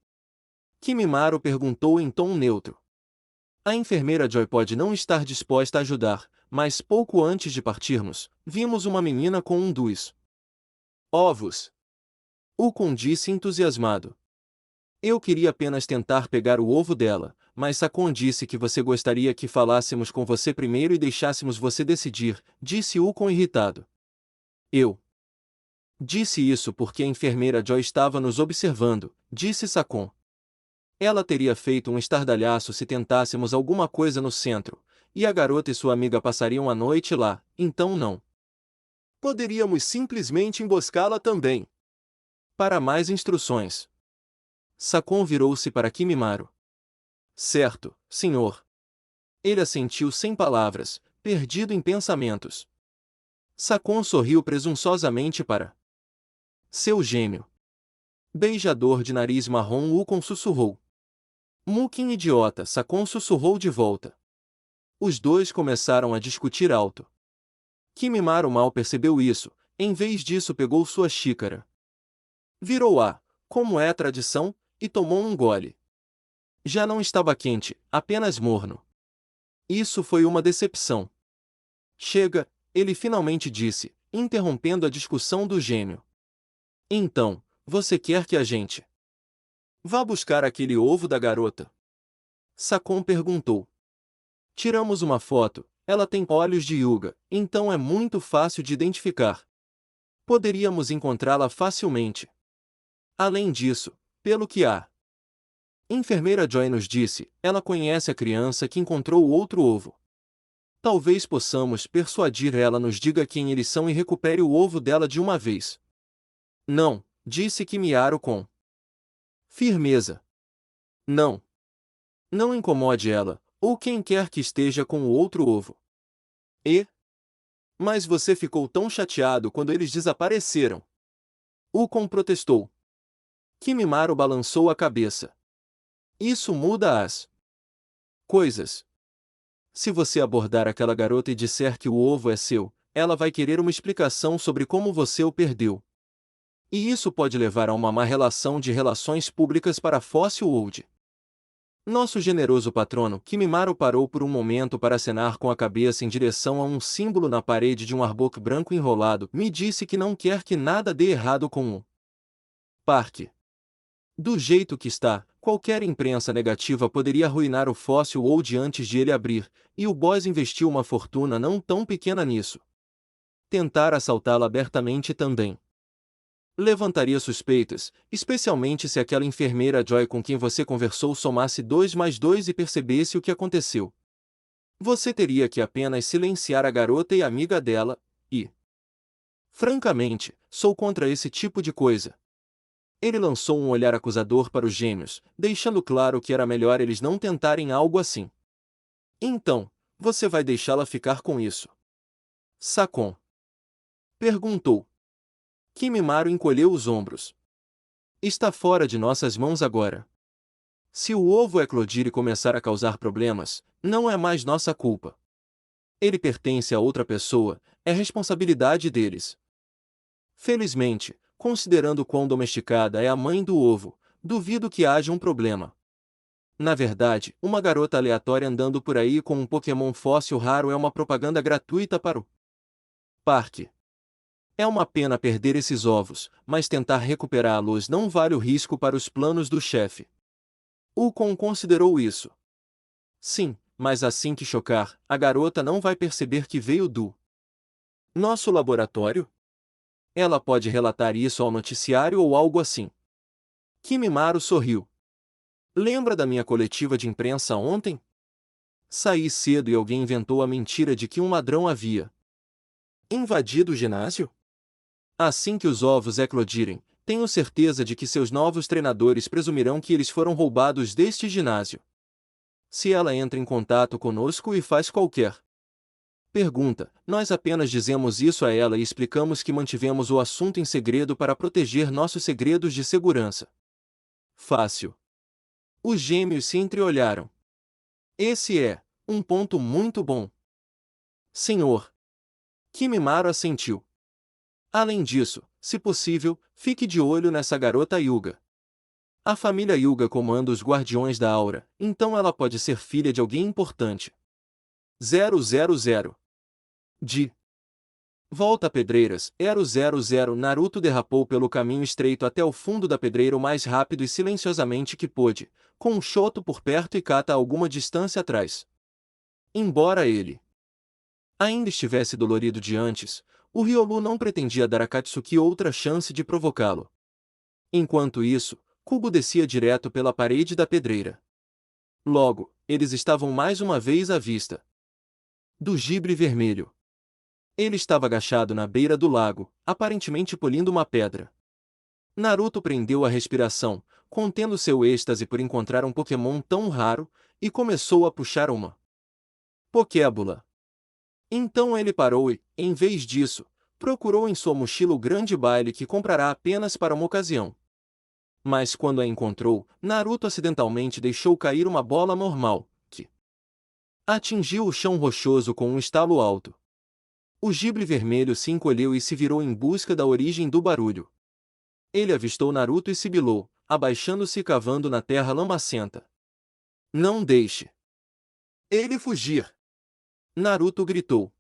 Kimimaro perguntou em tom neutro. A enfermeira Joy pode não estar disposta a ajudar, mas pouco antes de partirmos, vimos uma menina com um dos ovos. Ukon disse entusiasmado. Eu queria apenas tentar pegar o ovo dela, mas Sakon disse que você gostaria que falássemos com você primeiro e deixássemos você decidir, disse Ukon irritado. Eu disse isso porque a enfermeira Joy estava nos observando, disse Sakon. Ela teria feito um estardalhaço se tentássemos alguma coisa no centro, e a garota e sua amiga passariam a noite lá, então não. Poderíamos simplesmente emboscá-la também. Para mais instruções. Sakon virou-se para Kimimaro. Certo, senhor. Ele assentiu sem palavras, perdido em pensamentos. Sakon sorriu presunçosamente para seu gêmeo. Beijador de nariz marrom, Ukon sussurrou. Mukin idiota, Sakon sussurrou de volta. Os dois começaram a discutir alto. Kimimaro mal percebeu isso, em vez disso pegou sua xícara. Virou-a, como é tradição, e tomou um gole. Já não estava quente, apenas morno. Isso foi uma decepção. Chega, ele finalmente disse, interrompendo a discussão do gêmeo. Então, você quer que a gente vá buscar aquele ovo da garota? Sakon perguntou. Tiramos uma foto, ela tem olhos de Hyuga, então é muito fácil de identificar. Poderíamos encontrá-la facilmente. Além disso, pelo que a enfermeira Joy nos disse, ela conhece a criança que encontrou o outro ovo. Talvez possamos persuadir ela nos diga quem eles são e recupere o ovo dela de uma vez. Não, disse Kimiaro com firmeza. Não. Não incomode ela, ou quem quer que esteja com o outro ovo. E? Mas você ficou tão chateado quando eles desapareceram. Ukon protestou. Kimimaru balançou a cabeça. Isso muda as coisas. Se você abordar aquela garota e disser que o ovo é seu, ela vai querer uma explicação sobre como você o perdeu. E isso pode levar a uma má relação de relações públicas para Fossil World. Nosso generoso patrono, Kimimaru, parou por um momento para acenar com a cabeça em direção a um símbolo na parede de um artbook branco enrolado, me disse que não quer que nada dê errado com o parque. Do jeito que está, qualquer imprensa negativa poderia arruinar o Fossil World antes de ele abrir, e o boss investiu uma fortuna não tão pequena nisso. Tentar assaltá-la abertamente também levantaria suspeitas, especialmente se aquela enfermeira Joy com quem você conversou somasse 2 mais 2 e percebesse o que aconteceu. Você teria que apenas silenciar a garota e a amiga dela, e... francamente, sou contra esse tipo de coisa. Ele lançou um olhar acusador para os gêmeos, deixando claro que era melhor eles não tentarem algo assim. Então, você vai deixá-la ficar com isso? Sakon perguntou. Kimimaru encolheu os ombros. Está fora de nossas mãos agora. Se o ovo eclodir e começar a causar problemas, não é mais nossa culpa. Ele pertence a outra pessoa, é responsabilidade deles. Felizmente, considerando quão domesticada é a mãe do ovo, duvido que haja um problema. Na verdade, uma garota aleatória andando por aí com um Pokémon fóssil raro é uma propaganda gratuita para o parque. É uma pena perder esses ovos, mas tentar recuperá-los não vale o risco para os planos do chefe. Ukon considerou isso. Sim, mas assim que chocar, a garota não vai perceber que veio do nosso laboratório? Ela pode relatar isso ao noticiário ou algo assim. Kimimaru sorriu. Lembra da minha coletiva de imprensa ontem? Saí cedo e alguém inventou a mentira de que um ladrão havia invadido o ginásio? Assim que os ovos eclodirem, tenho certeza de que seus novos treinadores presumirão que eles foram roubados deste ginásio. Se ela entra em contato conosco e faz qualquer pergunta, nós apenas dizemos isso a ela e explicamos que mantivemos o assunto em segredo para proteger nossos segredos de segurança. Fácil. Os gêmeos se entreolharam. Esse é um ponto muito bom. Senhor. Kimimaru assentiu. Além disso, se possível, fique de olho nessa garota Hyuga. A família Hyuga comanda os Guardiões da Aura, então ela pode ser filha de alguém importante. 000. De volta a Pedreiras, 000. Naruto derrapou pelo caminho estreito até o fundo da pedreira o mais rápido e silenciosamente que pôde, com um Shoto por perto e Kata a alguma distância atrás. Embora ele ainda estivesse dolorido de antes, o Ryolu não pretendia dar a Katsuki outra chance de provocá-lo. Enquanto isso, Kubo descia direto pela parede da pedreira. Logo, eles estavam mais uma vez à vista do Gibre Vermelho. Ele estava agachado na beira do lago, aparentemente polindo uma pedra. Naruto prendeu a respiração, contendo seu êxtase por encontrar um Pokémon tão raro, e começou a puxar uma Pokébola. Então ele parou e, em vez disso, procurou em sua mochila o grande baile que comprará apenas para uma ocasião. Mas quando a encontrou, Naruto acidentalmente deixou cair uma bola normal, que atingiu o chão rochoso com um estalo alto. O Gibre Vermelho se encolheu e se virou em busca da origem do barulho. Ele avistou Naruto e sibilou, abaixando-se e cavando na terra lamacenta. Não deixe ele fugir! Naruto gritou.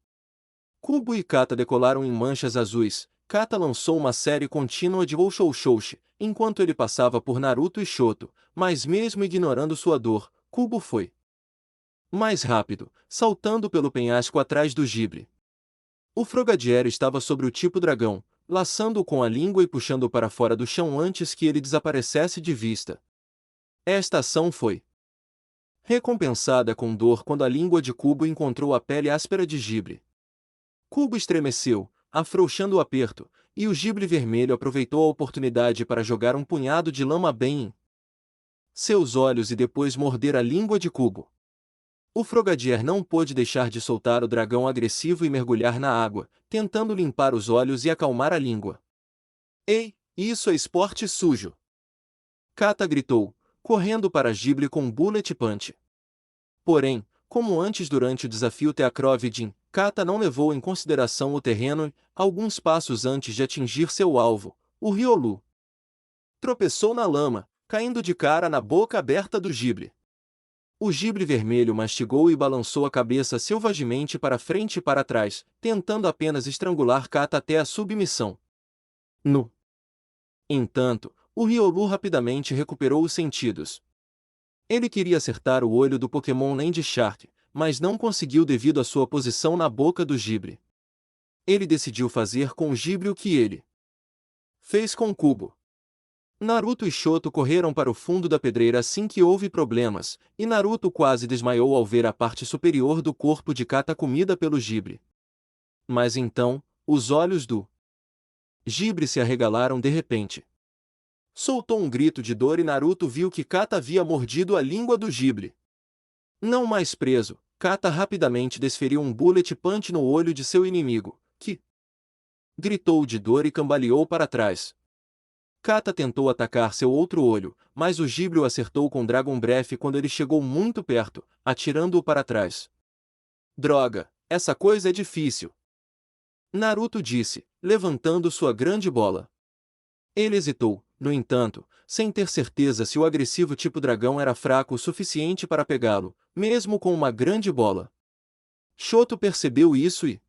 Kubo e Kata decolaram em manchas azuis. Kata lançou uma série contínua de Oushoushoushi, enquanto ele passava por Naruto e Shoto, mas mesmo ignorando sua dor, Kubo foi mais rápido, saltando pelo penhasco atrás do Jibre. O Frogadier estava sobre o tipo dragão, laçando-o com a língua e puxando-o para fora do chão antes que ele desaparecesse de vista. Esta ação foi recompensada com dor quando a língua de Kubo encontrou a pele áspera de Jibre. Kubo estremeceu, afrouxando o aperto, e o Jibre vermelho aproveitou a oportunidade para jogar um punhado de lama bem em seus olhos e depois morder a língua de Kubo. O Frogadier não pôde deixar de soltar o dragão agressivo e mergulhar na água, tentando limpar os olhos e acalmar a língua. Ei, isso é esporte sujo! Kata gritou, correndo para Jibre com Bullet Punch. Porém, como antes durante o desafio Teacrovidin, Kata não levou em consideração o terreno e, alguns passos antes de atingir seu alvo, o Riolu tropeçou na lama, caindo de cara na boca aberta do Jibre. O Jibre vermelho mastigou e balançou a cabeça selvagemente para frente e para trás, tentando apenas estrangular Kata até a submissão. No entanto, o Riolu rapidamente recuperou os sentidos. Ele queria acertar o olho do Pokémon Land Shark, mas não conseguiu devido à sua posição na boca do Jibre. Ele decidiu fazer com o Jibre o que ele fez com Kubo. Naruto e Shoto correram para o fundo da pedreira assim que houve problemas, e Naruto quase desmaiou ao ver a parte superior do corpo de Kata comida pelo Jibre. Mas então, os olhos do Jibre se arregalaram de repente. Soltou um grito de dor e Naruto viu que Kata havia mordido a língua do Jibre. Não mais preso, Kata rapidamente desferiu um Bullet Punch no olho de seu inimigo, que gritou de dor e cambaleou para trás. Kata tentou atacar seu outro olho, mas o Jibre o acertou com Dragon Breath quando ele chegou muito perto, atirando-o para trás. Droga, essa coisa é difícil! Naruto disse, levantando sua grande bola. Ele hesitou, no entanto, sem ter certeza se o agressivo tipo dragão era fraco o suficiente para pegá-lo, mesmo com uma grande bola. Shoto percebeu isso e,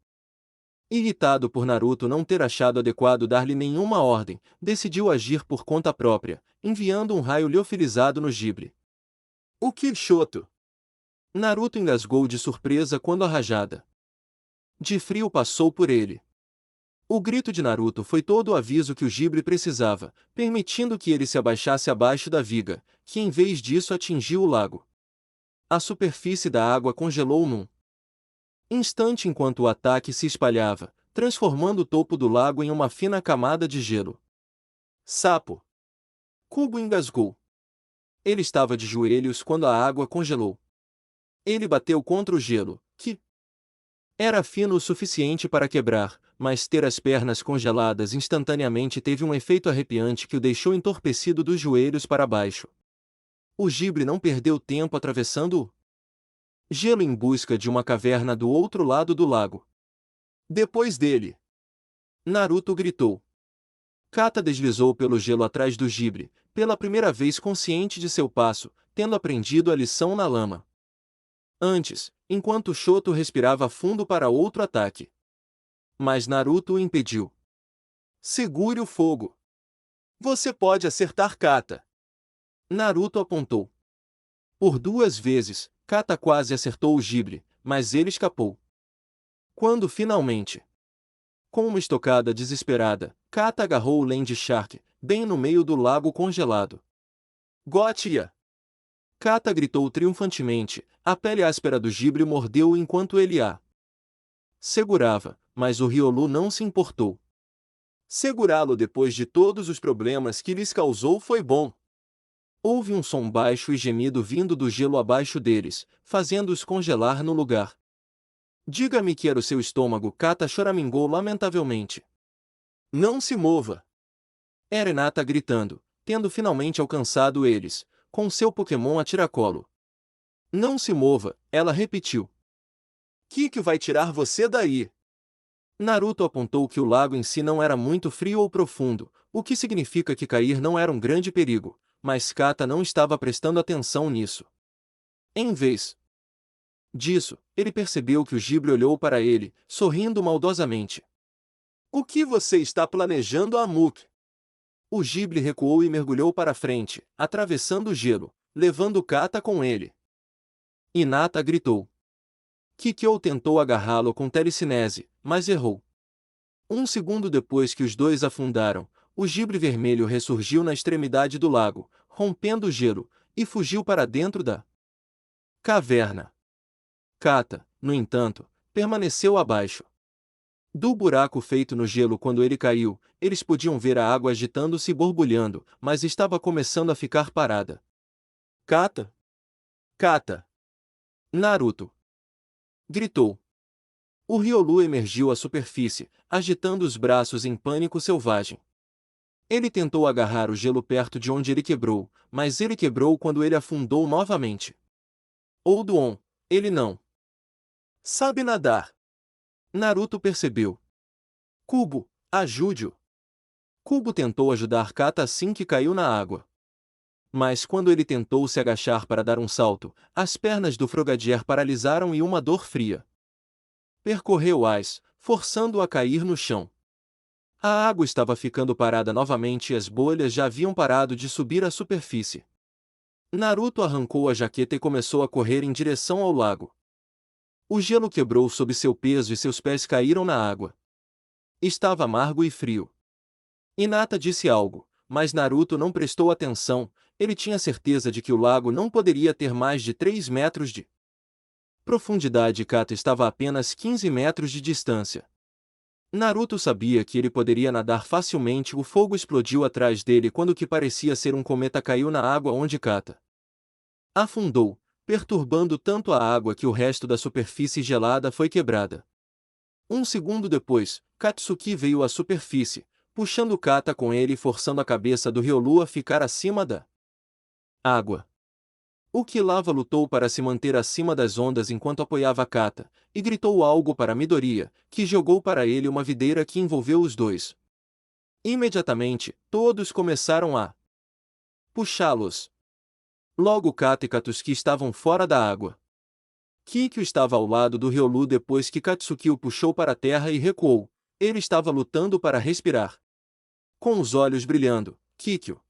irritado por Naruto não ter achado adequado dar-lhe nenhuma ordem, decidiu agir por conta própria, enviando um raio liofilizado no Jibre. O que, Shoto? Naruto engasgou de surpresa quando a rajada de frio passou por ele. O grito de Naruto foi todo o aviso que o Jibre precisava, permitindo que ele se abaixasse abaixo da viga, que em vez disso atingiu o lago. A superfície da água congelou num instante enquanto o ataque se espalhava, transformando o topo do lago em uma fina camada de gelo. Sapo! Kubo engasgou. Ele estava de joelhos quando a água congelou. Ele bateu contra o gelo, que era fino o suficiente para quebrar, mas ter as pernas congeladas instantaneamente teve um efeito arrepiante que o deixou entorpecido dos joelhos para baixo. O Jibre não perdeu tempo atravessando o gelo em busca de uma caverna do outro lado do lago. Depois dele, Naruto gritou. Kata deslizou pelo gelo atrás do Jibre, pela primeira vez consciente de seu passo, tendo aprendido a lição na lama. Antes, enquanto Shoto respirava fundo para outro ataque. Mas Naruto o impediu. Segure o fogo. Você pode acertar Kata. Naruto apontou. Por 2 vezes, Kata quase acertou o Jibre, mas ele escapou. Quando finalmente, com uma estocada desesperada, Kata agarrou o Land Shark, bem no meio do lago congelado. Gotcha! Kata gritou triunfantemente, a pele áspera do Jibre mordeu-o enquanto ele a segurava, mas o Riolu não se importou. Segurá-lo depois de todos os problemas que lhes causou foi bom. Houve um som baixo e gemido vindo do gelo abaixo deles, fazendo-os congelar no lugar. Diga-me que era o seu estômago, Kata choramingou lamentavelmente. Não se mova! Era Hinata gritando, tendo finalmente alcançado eles, com seu Pokémon a tiracolo. Não se mova, ela repetiu. Que vai tirar você daí? Naruto apontou que o lago em si não era muito frio ou profundo, o que significa que cair não era um grande perigo, mas Kata não estava prestando atenção nisso. Em vez disso, ele percebeu que o Ghibli olhou para ele, sorrindo maldosamente. O que você está planejando, Amuk? O Ghibli recuou e mergulhou para frente, atravessando o gelo, levando Kata com ele. Hinata gritou. Kikyo tentou agarrá-lo com telecinese, mas errou. Um segundo depois que os dois afundaram, o Ghibli vermelho ressurgiu na extremidade do lago, rompendo o gelo, e fugiu para dentro da caverna. Kata, no entanto, permaneceu abaixo do buraco feito no gelo. Quando ele caiu, eles podiam ver a água agitando-se e borbulhando, mas estava começando a ficar parada. Kata! Kata! Naruto! Gritou. O Riolu emergiu à superfície, agitando os braços em pânico selvagem. Ele tentou agarrar o gelo perto de onde ele quebrou, mas ele quebrou quando ele afundou novamente. Oudon, ele não sabe nadar. Naruto percebeu. Kubo, ajude-o. Kubo tentou ajudar Kata assim que caiu na água. Mas quando ele tentou se agachar para dar um salto, as pernas do Frogadier paralisaram e uma dor fria percorreu Ais, forçando-o a cair no chão. A água estava ficando parada novamente e as bolhas já haviam parado de subir à superfície. Naruto arrancou a jaqueta e começou a correr em direção ao lago. O gelo quebrou sob seu peso e seus pés caíram na água. Estava amargo e frio. Hinata disse algo, mas Naruto não prestou atenção. Ele tinha certeza de que o lago não poderia ter mais de 3 metros de profundidade e Kata estava a apenas 15 metros de distância. Naruto sabia que ele poderia nadar facilmente. O fogo explodiu atrás dele quando o que parecia ser um cometa caiu na água onde Kata afundou, perturbando tanto a água que o resto da superfície gelada foi quebrada. Um segundo depois, Katsuki veio à superfície, puxando Kata com ele e forçando a cabeça do Riolu a ficar acima da água. O Kilava lutou para se manter acima das ondas enquanto apoiava Kata, e gritou algo para Midoriya, que jogou para ele uma videira que envolveu os dois. Imediatamente, todos começaram a puxá-los. Logo Kata e Katsuki estavam fora da água. Kikyo estava ao lado do Riolu depois que Katsuki o puxou para a terra e recuou. Ele estava lutando para respirar. Com os olhos brilhando, Kikyo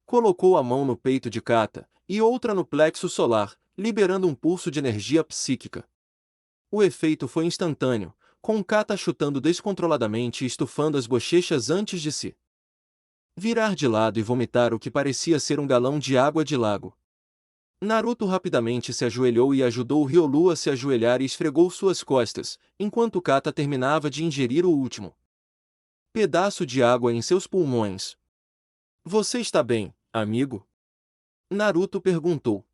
colocou a mão no peito de Kata, e outra no plexo solar, liberando um pulso de energia psíquica. O efeito foi instantâneo, com Kata chutando descontroladamente e estufando as bochechas antes de se virar de lado e vomitar o que parecia ser um galão de água de lago. Naruto rapidamente se ajoelhou e ajudou o Riolu a se ajoelhar e esfregou suas costas, enquanto Kata terminava de ingerir o último pedaço de água em seus pulmões. Você está bem, amigo? Naruto perguntou.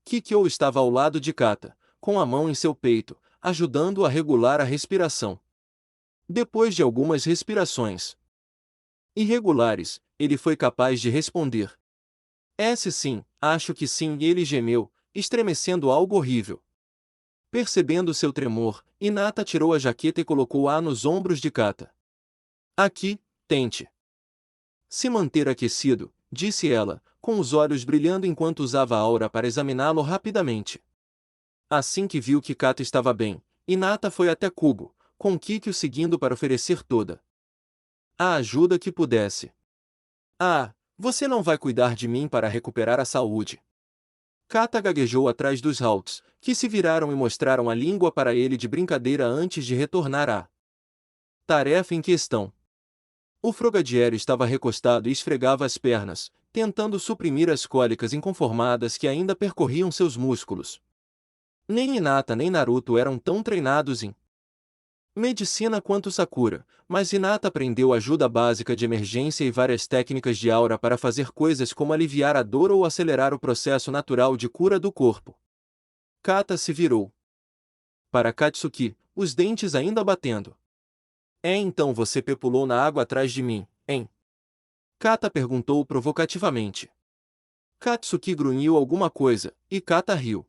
Kikyo estava ao lado de Kata, com a mão em seu peito, ajudando-o a regular a respiração. Depois de algumas respirações irregulares, ele foi capaz de responder. Sim, acho que sim, e ele gemeu, estremecendo algo horrível. Percebendo seu tremor, Hinata tirou a jaqueta e colocou-a nos ombros de Kata. Aqui, tente se manter aquecido, disse ela, com os olhos brilhando enquanto usava a aura para examiná-lo rapidamente. Assim que viu que Kata estava bem, Hinata foi até Kubo, com Kikyo seguindo para oferecer toda a ajuda que pudesse. Ah, você não vai cuidar de mim para recuperar a saúde? Kata gaguejou atrás dos Halts, que se viraram e mostraram a língua para ele de brincadeira antes de retornar à tarefa em questão. O Frogadier estava recostado e esfregava as pernas, tentando suprimir as cólicas inconformadas que ainda percorriam seus músculos. Nem Hinata nem Naruto eram tão treinados em medicina quanto Sakura, mas Hinata aprendeu ajuda básica de emergência e várias técnicas de aura para fazer coisas como aliviar a dor ou acelerar o processo natural de cura do corpo. Kata se virou para Katsuki, os dentes ainda batendo. Então você pulou na água atrás de mim, hein? Kata perguntou provocativamente. Katsuki grunhiu alguma coisa, e Kata riu.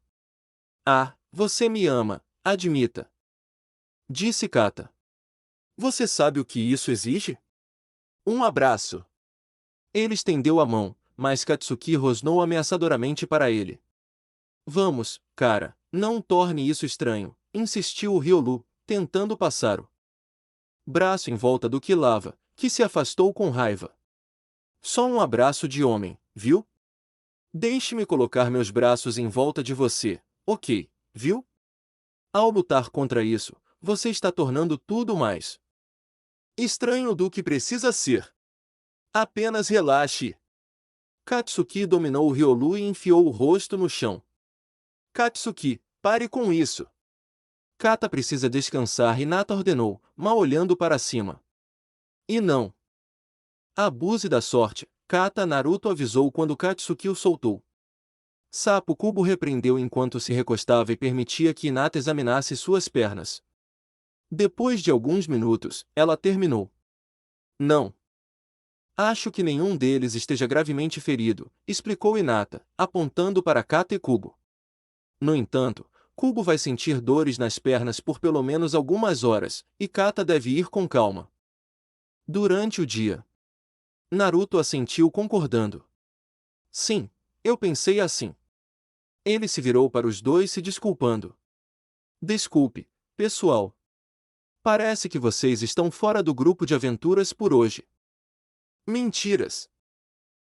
Ah, você me ama, admita. Disse Kata. Você sabe o que isso exige? Um abraço. Ele estendeu a mão, mas Katsuki rosnou ameaçadoramente para ele. Vamos, cara, não torne isso estranho, insistiu o Riolu, tentando passar o braço em volta do Quilava, que se afastou com raiva. Só um abraço de homem, viu? Deixe-me colocar meus braços em volta de você, ok, viu? Ao lutar contra isso, você está tornando tudo mais estranho do que precisa ser. Apenas relaxe. Katsuki dominou o Riolu e enfiou o rosto no chão. Katsuki, pare com isso. Kata precisa descansar, Hinata ordenou, mal olhando para cima. E não abuse da sorte, Kata. Naruto avisou quando Katsuki o soltou. Sapo Kubo repreendeu enquanto se recostava e permitia que Hinata examinasse suas pernas. Depois de alguns minutos, ela terminou. Não. Acho que nenhum deles esteja gravemente ferido, explicou Hinata, apontando para Kata e Kubo. No entanto, Kubo vai sentir dores nas pernas por pelo menos algumas horas, e Kata deve ir com calma. Durante o dia. Naruto assentiu concordando. Sim, eu pensei assim. Ele se virou para os dois se desculpando. Desculpe, pessoal. Parece que vocês estão fora do grupo de aventuras por hoje. Mentiras.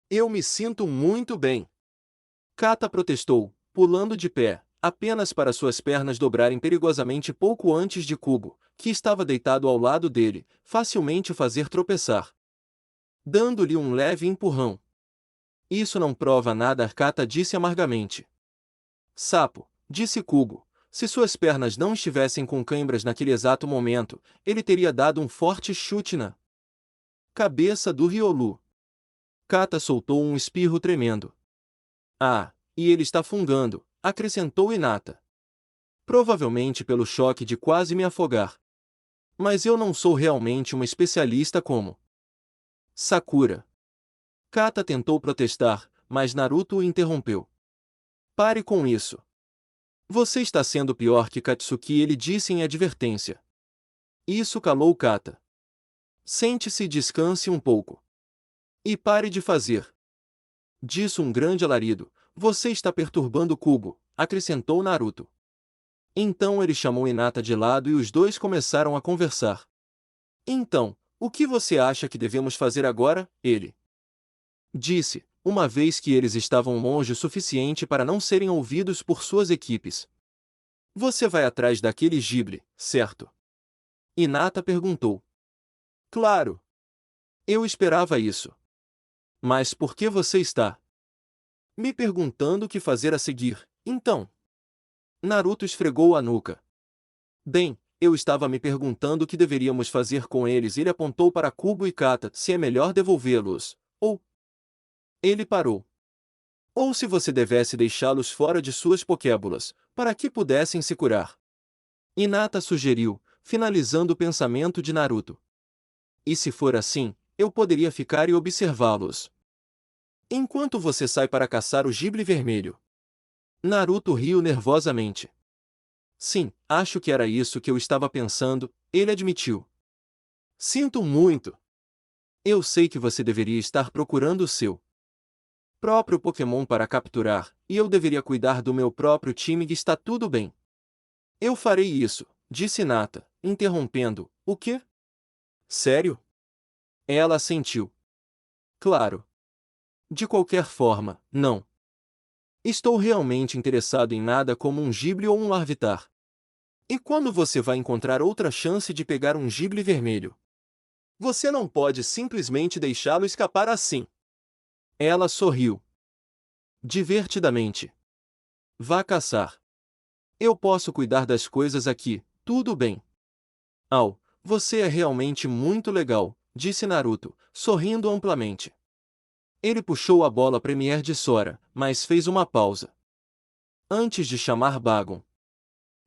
Eu me sinto muito bem. Kata protestou, pulando de pé, apenas para suas pernas dobrarem perigosamente pouco antes de Kubo, que estava deitado ao lado dele, facilmente o fazer tropeçar. Dando-lhe um leve empurrão. Isso não prova nada, Kata disse amargamente. Sapo, disse Kubo, se suas pernas não estivessem com cãibras naquele exato momento, ele teria dado um forte chute na cabeça do Riolu. Kata soltou um espirro tremendo. Ah, e ele está fungando, acrescentou Hinata. Provavelmente pelo choque de quase me afogar. Mas eu não sou realmente uma especialista como Sakura. Kata tentou protestar, mas Naruto o interrompeu. Pare com isso. Você está sendo pior que Katsuki, ele disse em advertência. Isso calou Kata. Sente-se e descanse um pouco. E pare de fazer. Disse um grande alarido. Você está perturbando o Kubo, acrescentou Naruto. Então ele chamou Hinata de lado e os dois começaram a conversar. Então, o que você acha que devemos fazer agora? Ele disse, uma vez que eles estavam longe o suficiente para não serem ouvidos por suas equipes. Você vai atrás daquele Ghibli, certo? Hinata perguntou. Claro. Eu esperava isso. Mas por que você está me perguntando o que fazer a seguir, então? Naruto esfregou a nuca. Bem, eu estava me perguntando o que deveríamos fazer com eles. Ele apontou para Kubo e Kata, se é melhor devolvê-los, ou... Ele parou. Ou se você devesse deixá-los fora de suas pokébolas, para que pudessem se curar. Hinata sugeriu, finalizando o pensamento de Naruto. E se for assim, eu poderia ficar e observá-los. Enquanto você sai para caçar o Ghibli vermelho. Naruto riu nervosamente. Sim, acho que era isso que eu estava pensando, ele admitiu. Sinto muito. Eu sei que você deveria estar procurando o seu próprio Pokémon para capturar, e eu deveria cuidar do meu próprio time e está tudo bem. Eu farei isso, disse Hinata, interrompendo. O quê? Sério? Ela assentiu. Claro. De qualquer forma, não. Estou realmente interessado em nada como um Ghibli ou um Larvitar. E quando você vai encontrar outra chance de pegar um Ghibli vermelho? Você não pode simplesmente deixá-lo escapar assim. Ela sorriu. Divertidamente. Vá caçar. Eu posso cuidar das coisas aqui, tudo bem. Au, você é realmente muito legal, disse Naruto, sorrindo amplamente. Ele puxou a bola Premier de Sora, mas fez uma pausa. Antes de chamar Bagon.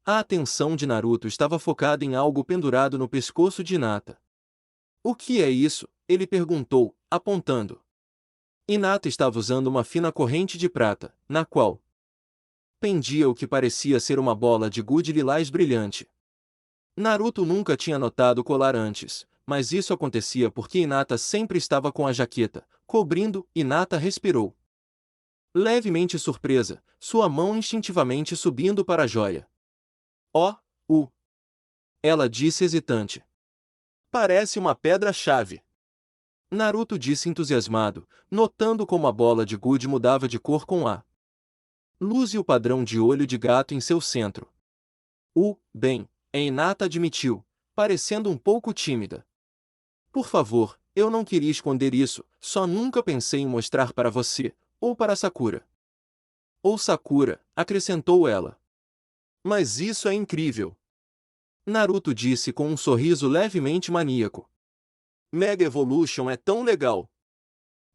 A atenção de Naruto estava focada em algo pendurado no pescoço de Hinata. O que é isso? Ele perguntou, apontando. Hinata estava usando uma fina corrente de prata, na qual pendia o que parecia ser uma bola de gude lilás brilhante. Naruto nunca tinha notado o colar antes, mas isso acontecia porque Hinata sempre estava com a jaqueta, cobrindo. Hinata respirou. Levemente surpresa, sua mão instintivamente subindo para a joia. Oh, ela disse hesitante. Parece uma pedra-chave. Naruto disse entusiasmado, notando como a bola de gude mudava de cor com a luz e o padrão de olho de gato em seu centro. Bem, Hinata admitiu, parecendo um pouco tímida. Por favor, eu não queria esconder isso, só nunca pensei em mostrar para você, ou para Sakura. Ou Sakura, acrescentou ela. Mas isso é incrível. Naruto disse com um sorriso levemente maníaco. Mega Evolution é tão legal.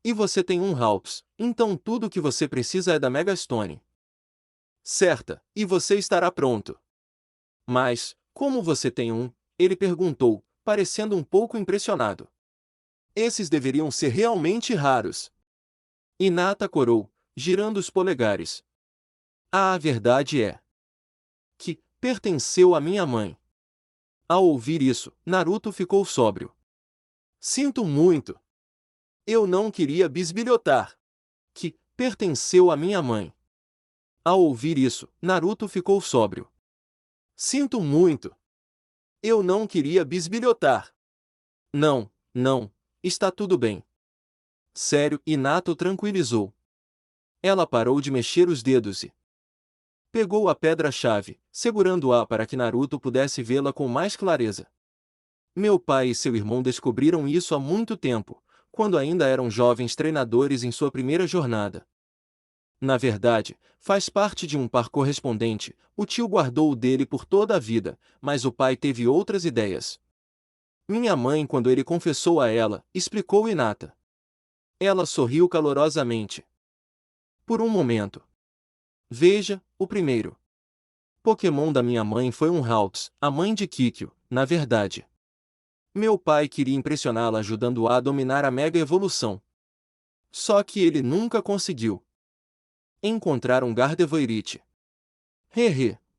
E você tem um Hawks, então tudo o que você precisa é da Mega Stone. Certa, e você estará pronto. Mas, como você tem um? Ele perguntou, parecendo um pouco impressionado. Esses deveriam ser realmente raros. Hinata corou, girando os polegares. A verdade é que pertenceu à minha mãe. Ao ouvir isso, Naruto ficou sóbrio. Sinto muito. Eu não queria bisbilhotar. Que pertenceu à minha mãe. Ao ouvir isso, Naruto ficou sóbrio. Sinto muito. Eu não queria bisbilhotar. Não, está tudo bem. Sério, Hinata o tranquilizou. Ela parou de mexer os dedos e pegou a pedra-chave, segurando-a para que Naruto pudesse vê-la com mais clareza. Meu pai e seu irmão descobriram isso há muito tempo, quando ainda eram jovens treinadores em sua primeira jornada. Na verdade, faz parte de um par correspondente, o tio guardou o dele por toda a vida, mas o pai teve outras ideias. Minha mãe, quando ele confessou a ela, explicou Hinata. Ela sorriu calorosamente. Por um momento. Veja, o primeiro Pokémon da minha mãe foi um Hawks, a mãe de Kikyo, na verdade. Meu pai queria impressioná-la ajudando-a a dominar a Mega Evolução. Só que ele nunca conseguiu encontrar um Gardevoirite.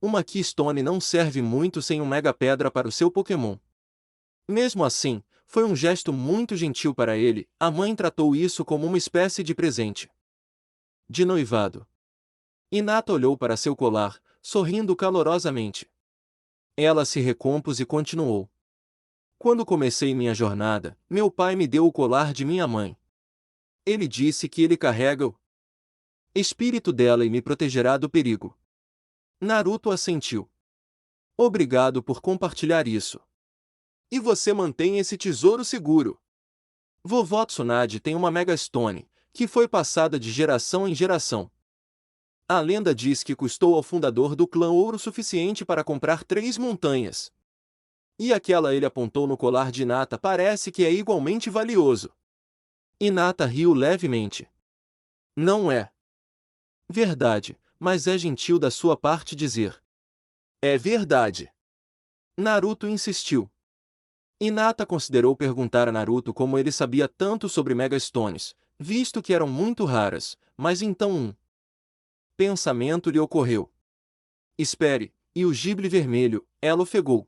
Uma Keystone não serve muito sem um Mega Pedra para o seu Pokémon. Mesmo assim, foi um gesto muito gentil para ele, a mãe tratou isso como uma espécie de presente de noivado. Hinata olhou para seu colar, sorrindo calorosamente. Ela se recompôs e continuou. Quando comecei minha jornada, meu pai me deu o colar de minha mãe. Ele disse que ele carrega o espírito dela e me protegerá do perigo. Naruto assentiu. Obrigado por compartilhar isso. E você mantém esse tesouro seguro. Vovó Tsunade tem uma Mega Stone, que foi passada de geração em geração. A lenda diz que custou ao fundador do clã ouro suficiente para comprar 3 montanhas. E aquela ele apontou no colar de Hinata parece que é igualmente valioso. Hinata riu levemente. Não é verdade, mas é gentil da sua parte dizer. É verdade. Naruto insistiu. Hinata considerou perguntar a Naruto como ele sabia tanto sobre Mega Stones, visto que eram muito raras, mas então um pensamento lhe ocorreu. Espere, e o Ghibli vermelho, ela ofegou.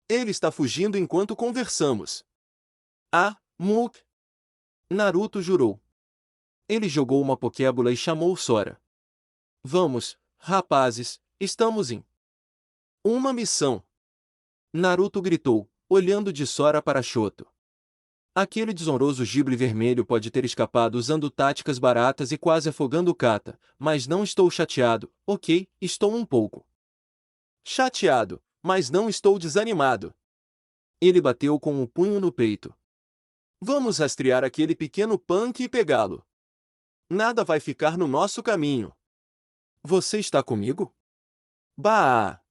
Ele está fugindo enquanto conversamos. Muk. Naruto jurou. Ele jogou uma Pokébola e chamou Sora. Vamos, rapazes, estamos em uma missão. Naruto gritou, olhando de Sora para Shoto. Aquele desonroso Ghibli vermelho pode ter escapado usando táticas baratas e quase afogando o Kata, mas não estou chateado, ok, estou um pouco chateado, mas não estou desanimado. Ele bateu com o punho no peito. Vamos rastrear aquele pequeno punk e pegá-lo. Nada vai ficar no nosso caminho. Você está comigo? Bah!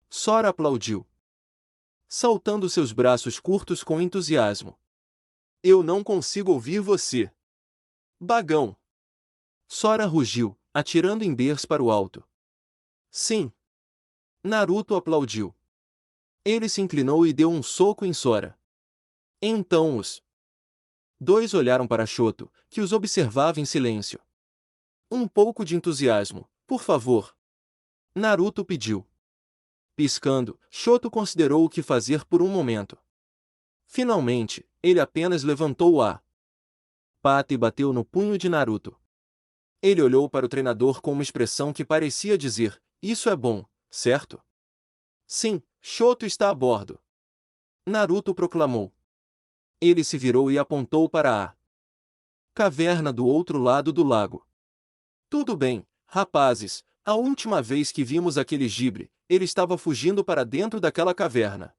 Sora aplaudiu, saltando seus braços curtos com entusiasmo. Eu não consigo ouvir você. Bagão! Sora rugiu, atirando em berço para o alto. Sim. Naruto aplaudiu. Ele se inclinou e deu um soco em Sora. Então os dois olharam para Shoto, que os observava em silêncio. Um pouco de entusiasmo, por favor. Naruto pediu. Piscando, Shoto considerou o que fazer por um momento. Finalmente, ele apenas levantou a pata e bateu no punho de Naruto. Ele olhou para o treinador com uma expressão que parecia dizer: isso é bom, certo? Sim, Shoto está a bordo. Naruto proclamou. Ele se virou e apontou para a caverna do outro lado do lago. Tudo bem, rapazes, a última vez que vimos aquele Jibre, ele estava fugindo para dentro daquela caverna.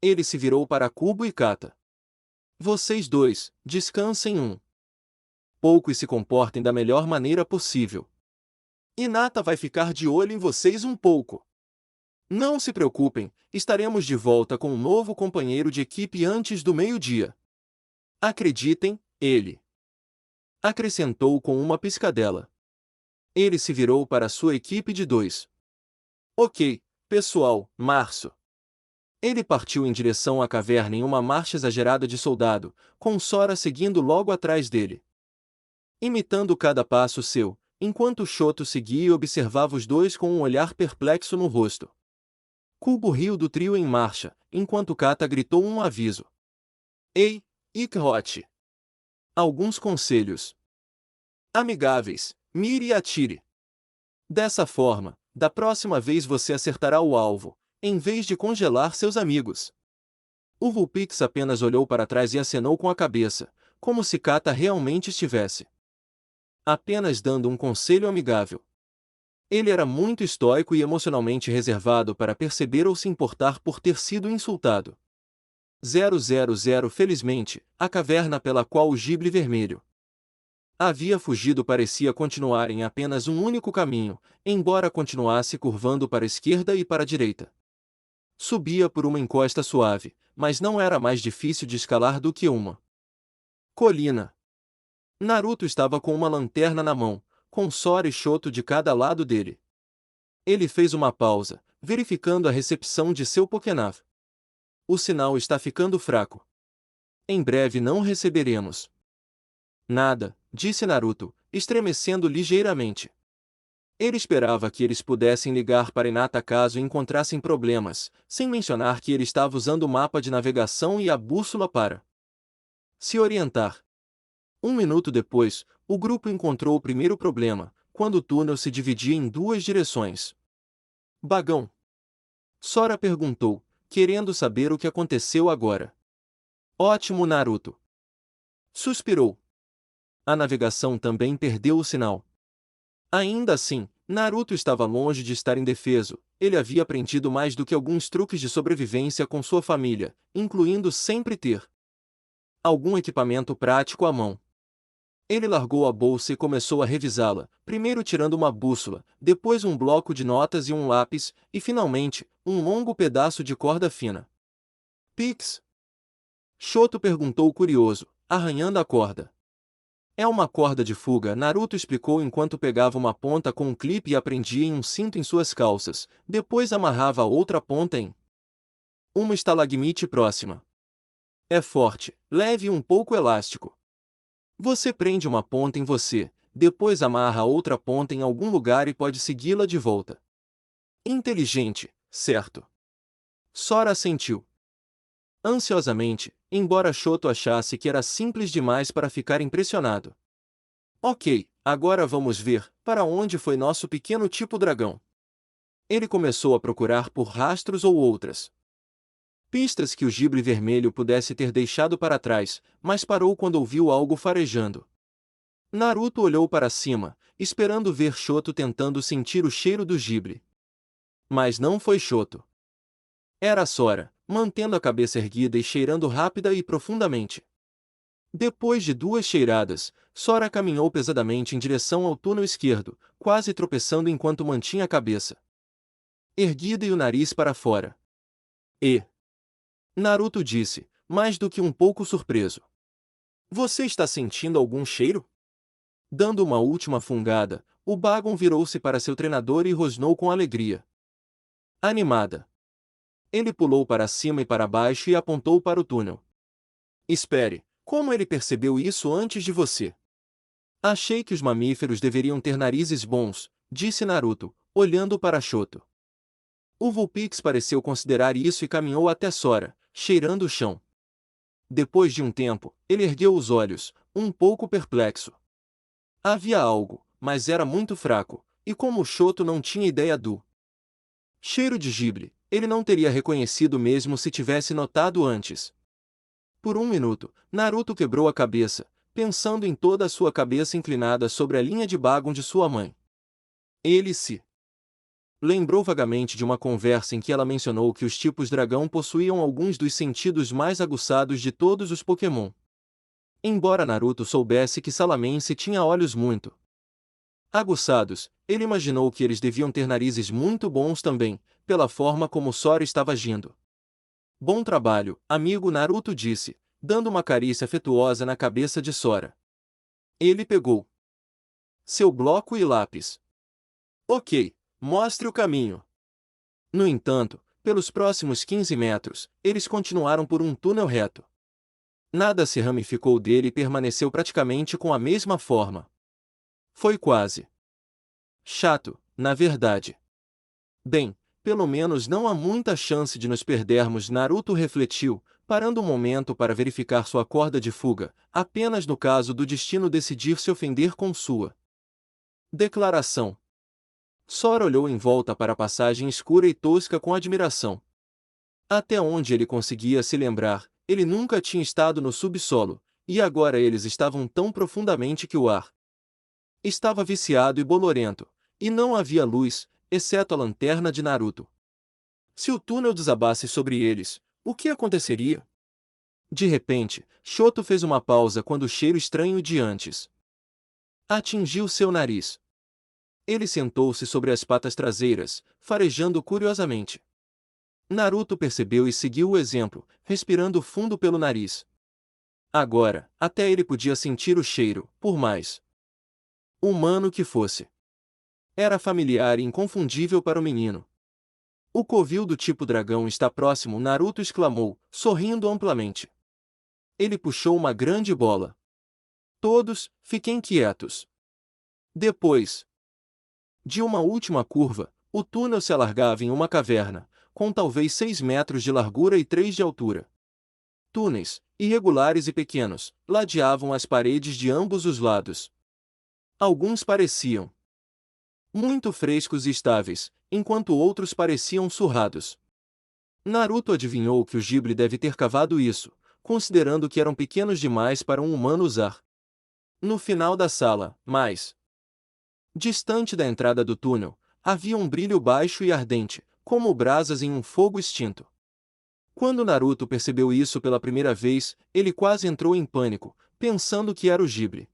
Ele se virou para Kubo e Kata. Vocês dois, descansem pouco e se comportem da melhor maneira possível. Hinata vai ficar de olho em vocês um pouco. Não se preocupem, estaremos de volta com um novo companheiro de equipe antes do meio-dia. Acreditem, ele acrescentou com uma piscadela. Ele se virou para sua equipe de 2. Ok, pessoal, março. Ele partiu em direção à caverna em uma marcha exagerada de soldado, com Sora seguindo logo atrás dele. Imitando cada passo seu, enquanto Shoto seguia e observava os dois com um olhar perplexo no rosto. Kubo riu do trio em marcha, enquanto Kata gritou um aviso. Ei, Ikrote! Alguns conselhos amigáveis, mire e atire. Dessa forma, da próxima vez você acertará o alvo, em vez de congelar seus amigos. O Vulpix apenas olhou para trás e acenou com a cabeça, como se Kata realmente estivesse apenas dando um conselho amigável. Ele era muito estoico e emocionalmente reservado para perceber ou se importar por ter sido insultado. 000 Felizmente, a caverna pela qual o Jibre Vermelho havia fugido parecia continuar em apenas um único caminho, embora continuasse curvando para a esquerda e para a direita. Subia por uma encosta suave, mas não era mais difícil de escalar do que uma colina. Naruto estava com uma lanterna na mão, com Sora e Shoto de cada lado dele. Ele fez uma pausa, verificando a recepção de seu Pokénav. O sinal está ficando fraco. Em breve não receberemos nada, disse Naruto, estremecendo ligeiramente. Ele esperava que eles pudessem ligar para Hinata caso encontrassem problemas, sem mencionar que ele estava usando o mapa de navegação e a bússola para se orientar. Um minuto depois, o grupo encontrou o primeiro problema, quando o túnel se dividia em duas direções. Bagão? Sora perguntou, querendo saber o que aconteceu agora. Ótimo, Naruto. Suspirou. A navegação também perdeu o sinal. Ainda assim, Naruto estava longe de estar indefeso. Ele havia aprendido mais do que alguns truques de sobrevivência com sua família, incluindo sempre ter algum equipamento prático à mão. Ele largou a bolsa e começou a revisá-la, primeiro tirando uma bússola, depois um bloco de notas e um lápis, e finalmente, um longo pedaço de corda fina. Pix? Shoto perguntou curioso, arranhando a corda. É uma corda de fuga, Naruto explicou enquanto pegava uma ponta com um clipe e aprendia em um cinto em suas calças, depois amarrava a outra ponta em uma estalagmite próxima. É forte, leve e um pouco elástico. Você prende uma ponta em você, depois amarra a outra ponta em algum lugar e pode segui-la de volta. Inteligente, certo? Sora assentiu ansiosamente, embora Shoto achasse que era simples demais para ficar impressionado. Ok, agora vamos ver para onde foi nosso pequeno tipo dragão. Ele começou a procurar por rastros ou outras pistas que o Jibre Vermelho pudesse ter deixado para trás, mas parou quando ouviu algo farejando. Naruto olhou para cima, esperando ver Shoto tentando sentir o cheiro do Jibre. Mas não foi Shoto. Era Sora, mantendo a cabeça erguida e cheirando rápida e profundamente. Depois de duas cheiradas, Sora caminhou pesadamente em direção ao túnel esquerdo, quase tropeçando enquanto mantinha a cabeça erguida e o nariz para fora. Naruto disse, mais do que um pouco surpreso. Você está sentindo algum cheiro? Dando uma última fungada, o Bagon virou-se para seu treinador e rosnou com alegria animada. Ele pulou para cima e para baixo e apontou para o túnel. Espere, como ele percebeu isso antes de você? Achei que os mamíferos deveriam ter narizes bons, disse Naruto, olhando para Shoto. O Vulpix pareceu considerar isso e caminhou até Sora, cheirando o chão. Depois de um tempo, ele ergueu os olhos, um pouco perplexo. Havia algo, mas era muito fraco, e como o Shoto não tinha ideia do cheiro de Ghibli, ele não teria reconhecido mesmo se tivesse notado antes. Por um minuto, Naruto quebrou a cabeça, pensando em toda a sua cabeça inclinada sobre a linha de Bagon de sua mãe. Ele se lembrou vagamente de uma conversa em que ela mencionou que os tipos dragão possuíam alguns dos sentidos mais aguçados de todos os Pokémon. Embora Naruto soubesse que Salamence tinha olhos muito aguçados, ele imaginou que eles deviam ter narizes muito bons também, pela forma como Sora estava agindo. Bom trabalho, amigo, Naruto disse, dando uma carícia afetuosa na cabeça de Sora. Ele pegou seu bloco e lápis. Ok, mostre o caminho. No entanto, pelos próximos 15 metros, eles continuaram por um túnel reto. Nada se ramificou dele e permaneceu praticamente com a mesma forma. Foi quase chato, na verdade. Bem, pelo menos não há muita chance de nos perdermos, Naruto refletiu, parando um momento para verificar sua corda de fuga, apenas no caso do destino decidir se ofender com sua declaração. Sora olhou em volta para a passagem escura e tosca com admiração. Até onde ele conseguia se lembrar, ele nunca tinha estado no subsolo, e agora eles estavam tão profundamente que o ar estava viciado e bolorento, e não havia luz, exceto a lanterna de Naruto. Se o túnel desabasse sobre eles, o que aconteceria? De repente, Shoto fez uma pausa quando o cheiro estranho de antes atingiu seu nariz. Ele sentou-se sobre as patas traseiras, farejando curiosamente. Naruto percebeu e seguiu o exemplo, respirando fundo pelo nariz. Agora, até ele podia sentir o cheiro, por mais humano que fosse. Era familiar e inconfundível para o menino. O covil do tipo dragão está próximo, Naruto exclamou, sorrindo amplamente. Ele puxou uma grande bola. Todos, fiquem quietos. Depois de uma última curva, o túnel se alargava em uma caverna, com talvez 6 metros de largura e 3 de altura. Túneis, irregulares e pequenos, ladeavam as paredes de ambos os lados. Alguns pareciam muito frescos e estáveis, enquanto outros pareciam surrados. Naruto adivinhou que o Ghibli deve ter cavado isso, considerando que eram pequenos demais para um humano usar. No final da sala, mais distante da entrada do túnel, havia um brilho baixo e ardente, como brasas em um fogo extinto. Quando Naruto percebeu isso pela primeira vez, ele quase entrou em pânico, pensando que era o Ghibli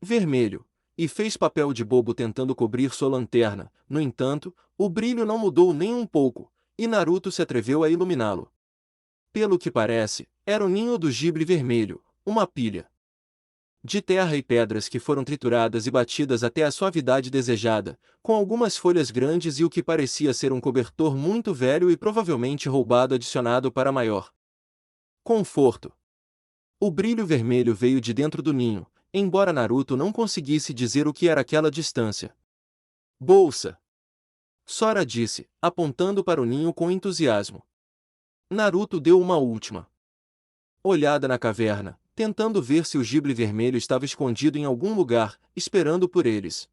vermelho, e fez papel de bobo tentando cobrir sua lanterna. No entanto, o brilho não mudou nem um pouco, e Naruto se atreveu a iluminá-lo. Pelo que parece, era o ninho do Ghibli vermelho, uma pilha de terra e pedras que foram trituradas e batidas até a suavidade desejada, com algumas folhas grandes e o que parecia ser um cobertor muito velho e provavelmente roubado adicionado para maior conforto. O brilho vermelho veio de dentro do ninho, embora Naruto não conseguisse dizer o que era aquela distância. Bolsa! Sora disse, apontando para o ninho com entusiasmo. Naruto deu uma última olhada na caverna, tentando ver se o Ghibli vermelho estava escondido em algum lugar, esperando por eles.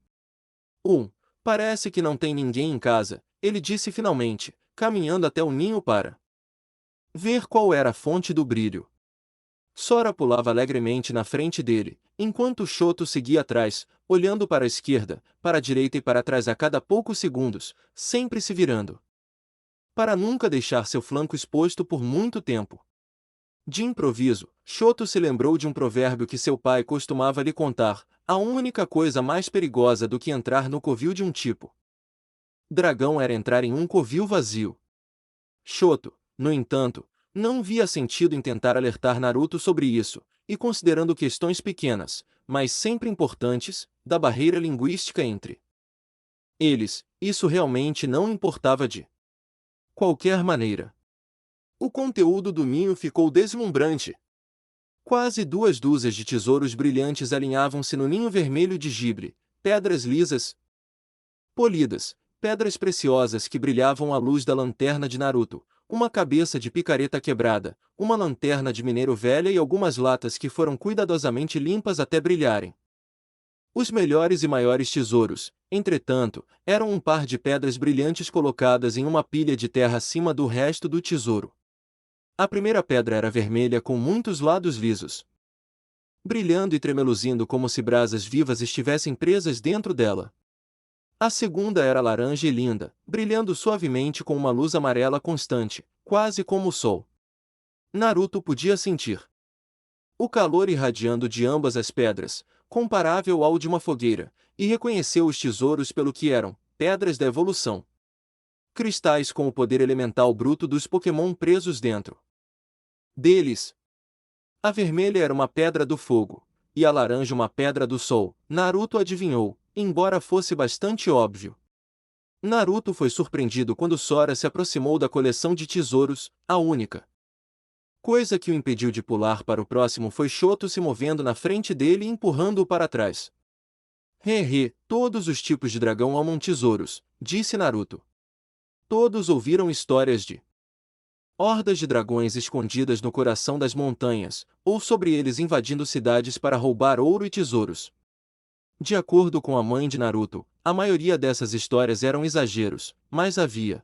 Parece que não tem ninguém em casa, ele disse finalmente, caminhando até o ninho para ver qual era a fonte do brilho. Sora pulava alegremente na frente dele, enquanto Shoto seguia atrás, olhando para a esquerda, para a direita e para trás a cada poucos segundos, sempre se virando para nunca deixar seu flanco exposto por muito tempo. De improviso, Shoto se lembrou de um provérbio que seu pai costumava lhe contar: a única coisa mais perigosa do que entrar no covil de um tipo dragão era entrar em um covil vazio. Shoto, no entanto, não via sentido em tentar alertar Naruto sobre isso, e considerando questões pequenas, mas sempre importantes, da barreira linguística entre eles, isso realmente não importava de qualquer maneira. O conteúdo do ninho ficou deslumbrante. Quase 2 dúzias de tesouros brilhantes alinhavam-se no ninho vermelho de Ghibli, pedras lisas, polidas, pedras preciosas que brilhavam à luz da lanterna de Naruto, uma cabeça de picareta quebrada, uma lanterna de mineiro velha e algumas latas que foram cuidadosamente limpas até brilharem. Os melhores e maiores tesouros, entretanto, eram um par de pedras brilhantes colocadas em uma pilha de terra acima do resto do tesouro. A primeira pedra era vermelha com muitos lados lisos, brilhando e tremeluzindo como se brasas vivas estivessem presas dentro dela. A segunda era laranja e linda, brilhando suavemente com uma luz amarela constante, quase como o sol. Naruto podia sentir o calor irradiando de ambas as pedras, comparável ao de uma fogueira, e reconheceu os tesouros pelo que eram, pedras da evolução. Cristais com o poder elemental bruto dos Pokémon presos dentro deles. A vermelha era uma pedra do fogo, e a laranja uma pedra do sol, Naruto adivinhou, embora fosse bastante óbvio. Naruto foi surpreendido quando Sora se aproximou da coleção de tesouros, a única coisa que o impediu de pular para o próximo foi Shoto se movendo na frente dele e empurrando-o para trás. Todos os tipos de dragão amam tesouros, disse Naruto. Todos ouviram histórias de hordas de dragões escondidas no coração das montanhas, ou sobre eles invadindo cidades para roubar ouro e tesouros. De acordo com a mãe de Naruto, a maioria dessas histórias eram exageros, mas havia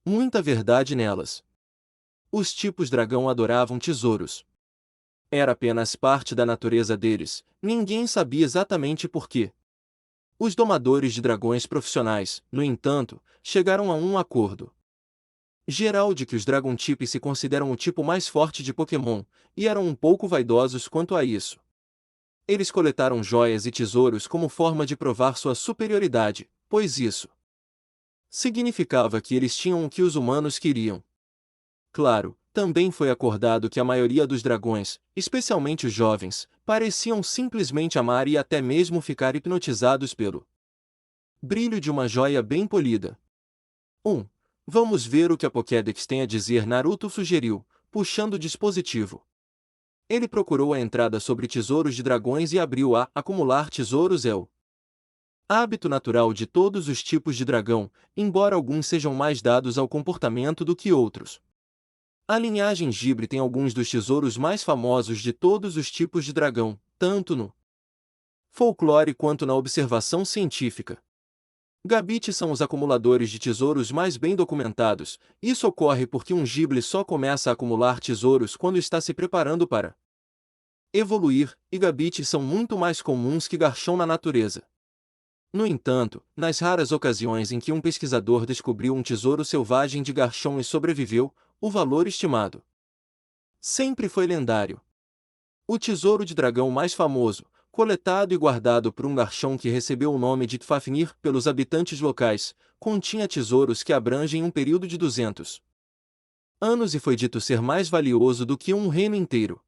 muita verdade nelas. Os tipos dragão adoravam tesouros. Era apenas parte da natureza deles, ninguém sabia exatamente por quê. Os domadores de dragões profissionais, no entanto, chegaram a um acordo geral de que os Dragon Types se consideram o tipo mais forte de Pokémon, e eram um pouco vaidosos quanto a isso. Eles coletaram joias e tesouros como forma de provar sua superioridade, pois isso significava que eles tinham o que os humanos queriam. Claro, também foi acordado que a maioria dos dragões, especialmente os jovens, pareciam simplesmente amar e até mesmo ficar hipnotizados pelo brilho de uma joia bem polida. Vamos ver o que a Pokédex tem a dizer, Naruto sugeriu, puxando o dispositivo. Ele procurou a entrada sobre tesouros de dragões e abriu a acumular tesouros é o hábito natural de todos os tipos de dragão, embora alguns sejam mais dados ao comportamento do que outros. A linhagem Gibre tem alguns dos tesouros mais famosos de todos os tipos de dragão, tanto no folclore quanto na observação científica. Gabite são os acumuladores de tesouros mais bem documentados. Isso ocorre porque um Gible só começa a acumular tesouros quando está se preparando para evoluir, e Gabite são muito mais comuns que Garchomp na natureza. No entanto, nas raras ocasiões em que um pesquisador descobriu um tesouro selvagem de Garchomp e sobreviveu, o valor estimado sempre foi lendário. O tesouro de dragão mais famoso, coletado e guardado por um Garchomp que recebeu o nome de Fafnir pelos habitantes locais, continha tesouros que abrangem um período de 200 anos e foi dito ser mais valioso do que um reino inteiro.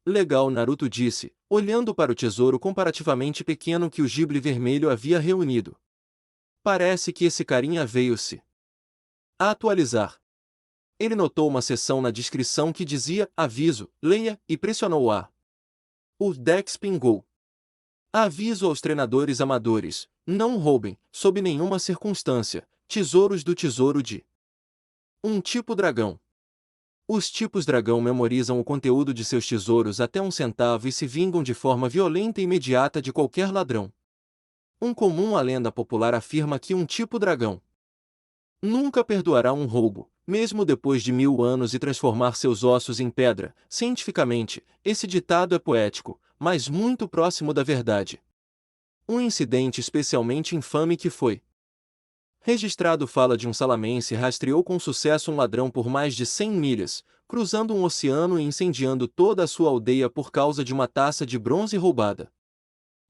Legal, Naruto disse, olhando para o tesouro comparativamente pequeno que o Gible vermelho havia reunido. Parece que esse carinha veio-se a atualizar. Ele notou uma seção na descrição que dizia, aviso, leia, e pressionou A. O Dex pingou. Aviso aos treinadores amadores, não roubem, sob nenhuma circunstância, tesouros do tesouro de um tipo dragão. Os tipos dragão memorizam o conteúdo de seus tesouros até 1 centavo e se vingam de forma violenta e imediata de qualquer ladrão. A lenda popular afirma que um tipo dragão nunca perdoará um roubo, mesmo depois de 1000 anos e transformar seus ossos em pedra. Cientificamente, esse ditado é poético, mas muito próximo da verdade. Um incidente especialmente infame que foi registrado fala de um salamense rastreou com sucesso um ladrão por mais de 100 milhas, cruzando um oceano e incendiando toda a sua aldeia por causa de uma taça de bronze roubada.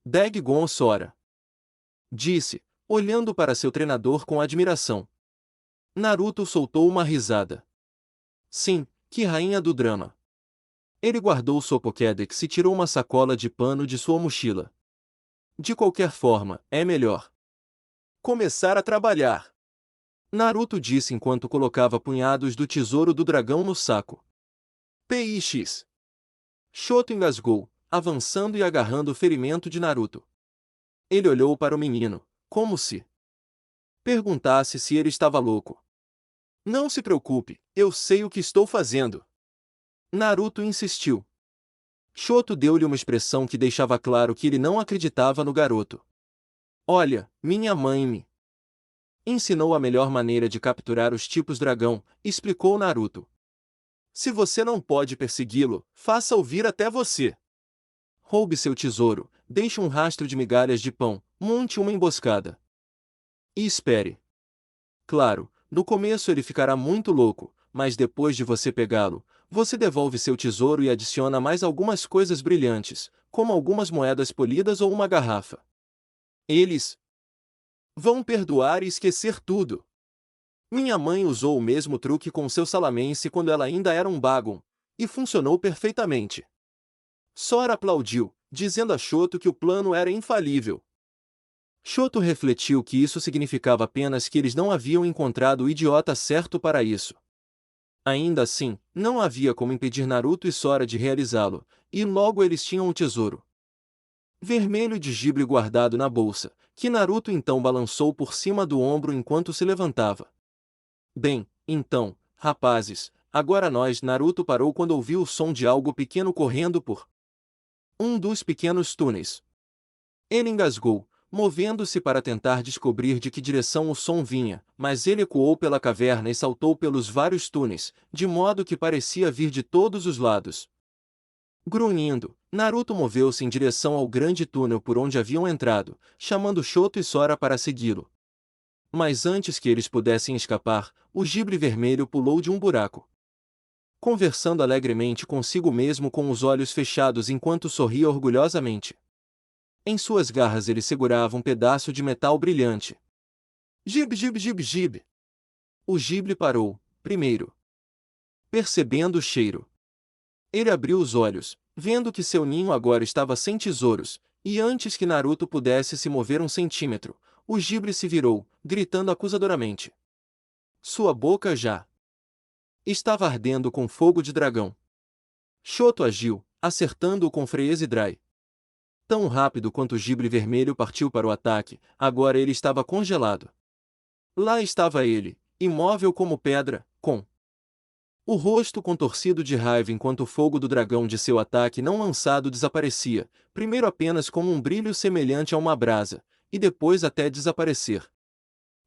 Dagon Sora disse, olhando para seu treinador com admiração. Naruto soltou uma risada. Sim, que rainha do drama. Ele guardou sua Pokédex e tirou uma sacola de pano de sua mochila. De qualquer forma, é melhor começar a trabalhar, Naruto disse enquanto colocava punhados do tesouro do dragão no saco. PX. Shoto engasgou, avançando e agarrando o ferimento de Naruto. Ele olhou para o menino, como se perguntasse se ele estava louco. Não se preocupe, eu sei o que estou fazendo. Naruto insistiu. Shoto deu-lhe uma expressão que deixava claro que ele não acreditava no garoto. Olha, minha mãe me ensinou a melhor maneira de capturar os tipos dragão, explicou Naruto. Se você não pode persegui-lo, faça-o vir até você. Roube seu tesouro, deixe um rastro de migalhas de pão, monte uma emboscada. E espere. Claro, no começo ele ficará muito louco, mas depois de você pegá-lo, você devolve seu tesouro e adiciona mais algumas coisas brilhantes, como algumas moedas polidas ou uma garrafa. Eles vão perdoar e esquecer tudo. Minha mãe usou o mesmo truque com seu Salamence quando ela ainda era um Bagon, e funcionou perfeitamente. Sora aplaudiu, dizendo a Shoto que o plano era infalível. Shoto refletiu que isso significava apenas que eles não haviam encontrado o idiota certo para isso. Ainda assim, não havia como impedir Naruto e Sora de realizá-lo, e logo eles tinham o tesouro vermelho de gibre guardado na bolsa, que Naruto então balançou por cima do ombro enquanto se levantava. Bem, então, rapazes, agora Naruto parou quando ouviu o som de algo pequeno correndo por um dos pequenos túneis. Ele engasgou, movendo-se para tentar descobrir de que direção o som vinha, mas ele ecoou pela caverna e saltou pelos vários túneis, de modo que parecia vir de todos os lados. Grunhindo, Naruto moveu-se em direção ao grande túnel por onde haviam entrado, chamando Shoto e Sora para segui-lo. Mas antes que eles pudessem escapar, o gibre vermelho pulou de um buraco. Conversando alegremente consigo mesmo com os olhos fechados enquanto sorria orgulhosamente. Em suas garras ele segurava um pedaço de metal brilhante. Gib, gib, gib, gib. O gibre parou, primeiro. Percebendo o cheiro. Ele abriu os olhos, vendo que seu ninho agora estava sem tesouros, e antes que Naruto pudesse se mover um centímetro, o gibre se virou, gritando acusadoramente. Sua boca já estava ardendo com fogo de dragão. Shoto agiu, acertando-o com frieza e dry. Tão rápido quanto o gibre vermelho partiu para o ataque, agora ele estava congelado. Lá estava ele, imóvel como pedra, com o rosto contorcido de raiva enquanto o fogo do dragão de seu ataque não lançado desaparecia, primeiro apenas como um brilho semelhante a uma brasa, e depois até desaparecer.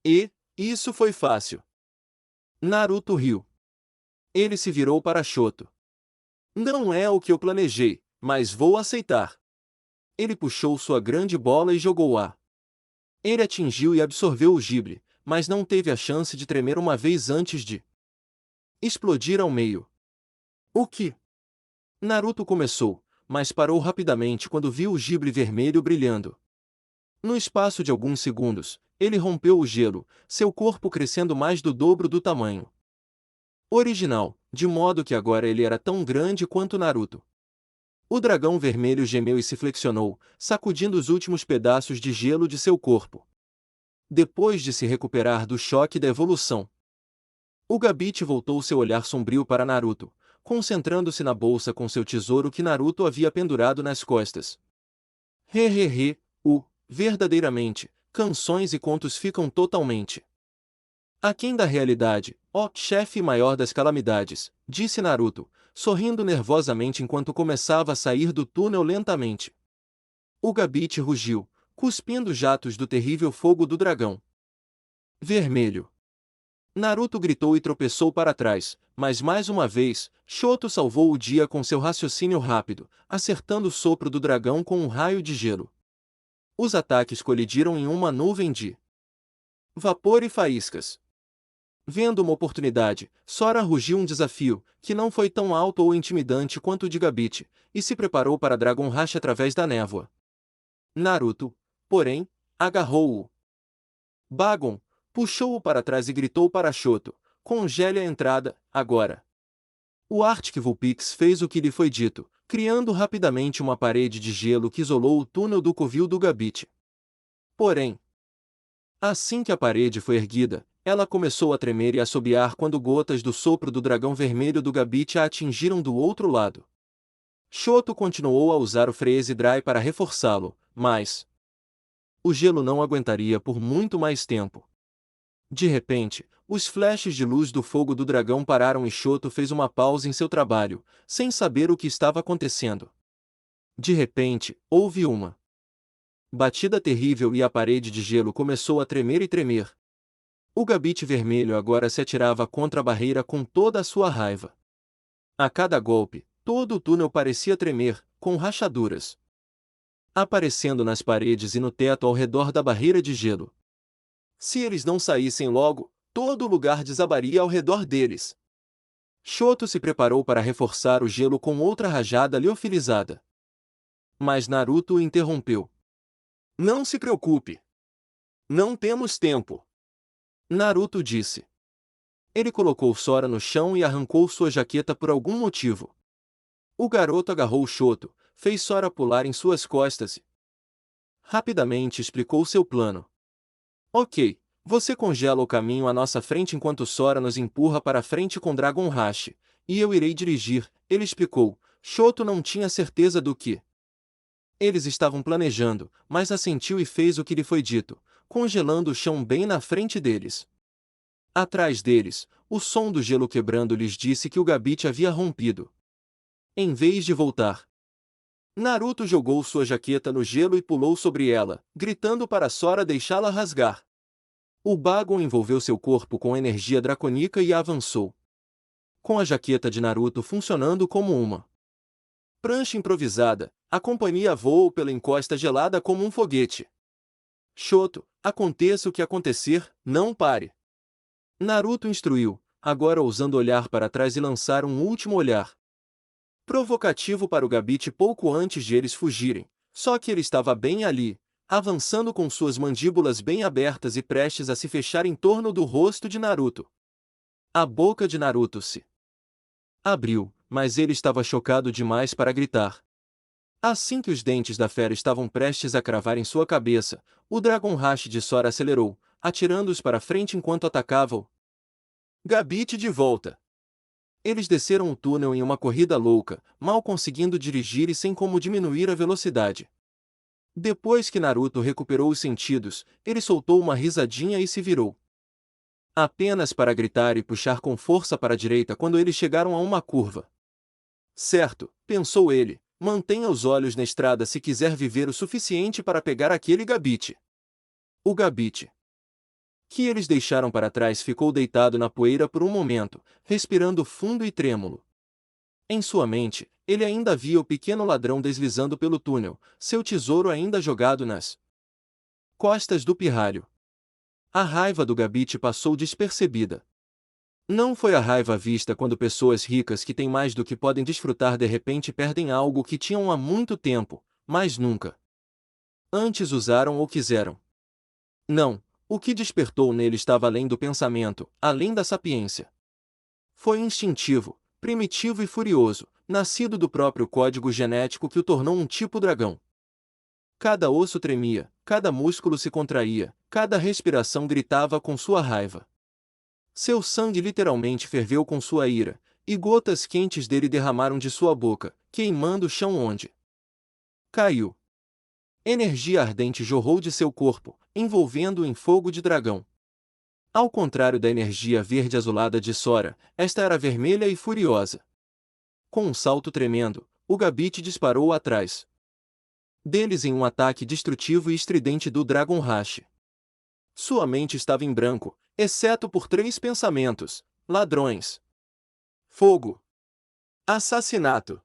E, isso foi fácil. Naruto riu. Ele se virou para Shoto. Não é o que eu planejei, mas vou aceitar. Ele puxou sua grande bola e jogou-a. Ele atingiu e absorveu o gibre, mas não teve a chance de tremer uma vez antes de explodir ao meio. O que? Naruto começou, mas parou rapidamente quando viu o gibre vermelho brilhando. No espaço de alguns segundos, ele rompeu o gelo, seu corpo crescendo mais do dobro do tamanho original, de modo que agora ele era tão grande quanto Naruto. O dragão vermelho gemeu e se flexionou, sacudindo os últimos pedaços de gelo de seu corpo. Depois de se recuperar do choque da evolução, o Gabite voltou seu olhar sombrio para Naruto, concentrando-se na bolsa com seu tesouro que Naruto havia pendurado nas costas. Verdadeiramente, canções e contos ficam totalmente aquém da realidade, ó chefe maior das calamidades, disse Naruto, sorrindo nervosamente enquanto começava a sair do túnel lentamente. O Gabite rugiu, cuspindo jatos do terrível fogo do dragão vermelho. Naruto gritou e tropeçou para trás, mas mais uma vez, Shoto salvou o dia com seu raciocínio rápido, acertando o sopro do dragão com um raio de gelo. Os ataques colidiram em uma nuvem de vapor e faíscas. Vendo uma oportunidade, Sora rugiu um desafio, que não foi tão alto ou intimidante quanto o de Gabite, e se preparou para Dragon Rush através da névoa. Naruto, porém, agarrou-o. Bagon, puxou-o para trás e gritou para Shoto, congele a entrada, agora. O Arctic Vulpix fez o que lhe foi dito, criando rapidamente uma parede de gelo que isolou o túnel do covil do Gabite. Porém, assim que a parede foi erguida, ela começou a tremer e assobiar quando gotas do sopro do dragão vermelho do Gabite a atingiram do outro lado. Shoto continuou a usar o Freeze Dry para reforçá-lo, mas o gelo não aguentaria por muito mais tempo. De repente, os flashes de luz do fogo do dragão pararam e Shoto fez uma pausa em seu trabalho, sem saber o que estava acontecendo. De repente, houve uma batida terrível e a parede de gelo começou a tremer e tremer. O Gabite vermelho agora se atirava contra a barreira com toda a sua raiva. A cada golpe, todo o túnel parecia tremer, com rachaduras aparecendo nas paredes e no teto ao redor da barreira de gelo. Se eles não saíssem logo, todo o lugar desabaria ao redor deles. Shoto se preparou para reforçar o gelo com outra rajada liofilizada. Mas Naruto o interrompeu. Não se preocupe. Não temos tempo. Naruto disse. Ele colocou Sora no chão e arrancou sua jaqueta por algum motivo. O garoto agarrou Shoto, fez Sora pular em suas costas e rapidamente explicou seu plano. Ok, você congela o caminho à nossa frente enquanto Sora nos empurra para frente com Dragon Rush, e eu irei dirigir, ele explicou. Shoto não tinha certeza do que eles estavam planejando, mas assentiu e fez o que lhe foi dito, congelando o chão bem na frente deles. Atrás deles, o som do gelo quebrando lhes disse que o Gabite havia rompido. Em vez de voltar, Naruto jogou sua jaqueta no gelo e pulou sobre ela, gritando para Sora deixá-la rasgar. O Bagon envolveu seu corpo com energia dracônica e avançou. Com a jaqueta de Naruto funcionando como uma prancha improvisada, a companhia voou pela encosta gelada como um foguete. Shoto, aconteça o que acontecer, não pare. Naruto instruiu, agora ousando olhar para trás e lançar um último olhar provocativo para o Gabite pouco antes de eles fugirem, só que ele estava bem ali, avançando com suas mandíbulas bem abertas e prestes a se fechar em torno do rosto de Naruto. A boca de Naruto se abriu, mas ele estava chocado demais para gritar. Assim que os dentes da fera estavam prestes a cravar em sua cabeça, o Dragon Rush de Sora acelerou, atirando-os para frente enquanto atacava o Gabite de volta. Eles desceram o túnel em uma corrida louca, mal conseguindo dirigir e sem como diminuir a velocidade. Depois que Naruto recuperou os sentidos, ele soltou uma risadinha e se virou. Apenas para gritar e puxar com força para a direita quando eles chegaram a uma curva. Certo, pensou ele, mantenha os olhos na estrada se quiser viver o suficiente para pegar aquele Gabite. O Gabite que eles deixaram para trás ficou deitado na poeira por um momento, respirando fundo e trêmulo. Em sua mente, ele ainda via o pequeno ladrão deslizando pelo túnel, seu tesouro ainda jogado nas costas do pirralho. A raiva do Gabite passou despercebida. Não foi a raiva vista quando pessoas ricas que têm mais do que podem desfrutar de repente perdem algo que tinham há muito tempo, mas nunca antes usaram ou quiseram. Não. O que despertou nele estava além do pensamento, além da sapiência. Foi instintivo, primitivo e furioso, nascido do próprio código genético que o tornou um tipo dragão. Cada osso tremia, cada músculo se contraía, cada respiração gritava com sua raiva. Seu sangue literalmente ferveu com sua ira, e gotas quentes dele derramaram de sua boca, queimando o chão onde caiu. Energia ardente jorrou de seu corpo, envolvendo-o em fogo de dragão. Ao contrário da energia verde-azulada de Sora, esta era vermelha e furiosa. Com um salto tremendo, o Gabite disparou atrás deles em um ataque destrutivo e estridente do Dragon Rush. Sua mente estava em branco, exceto por 3 pensamentos: ladrões, fogo, assassinato.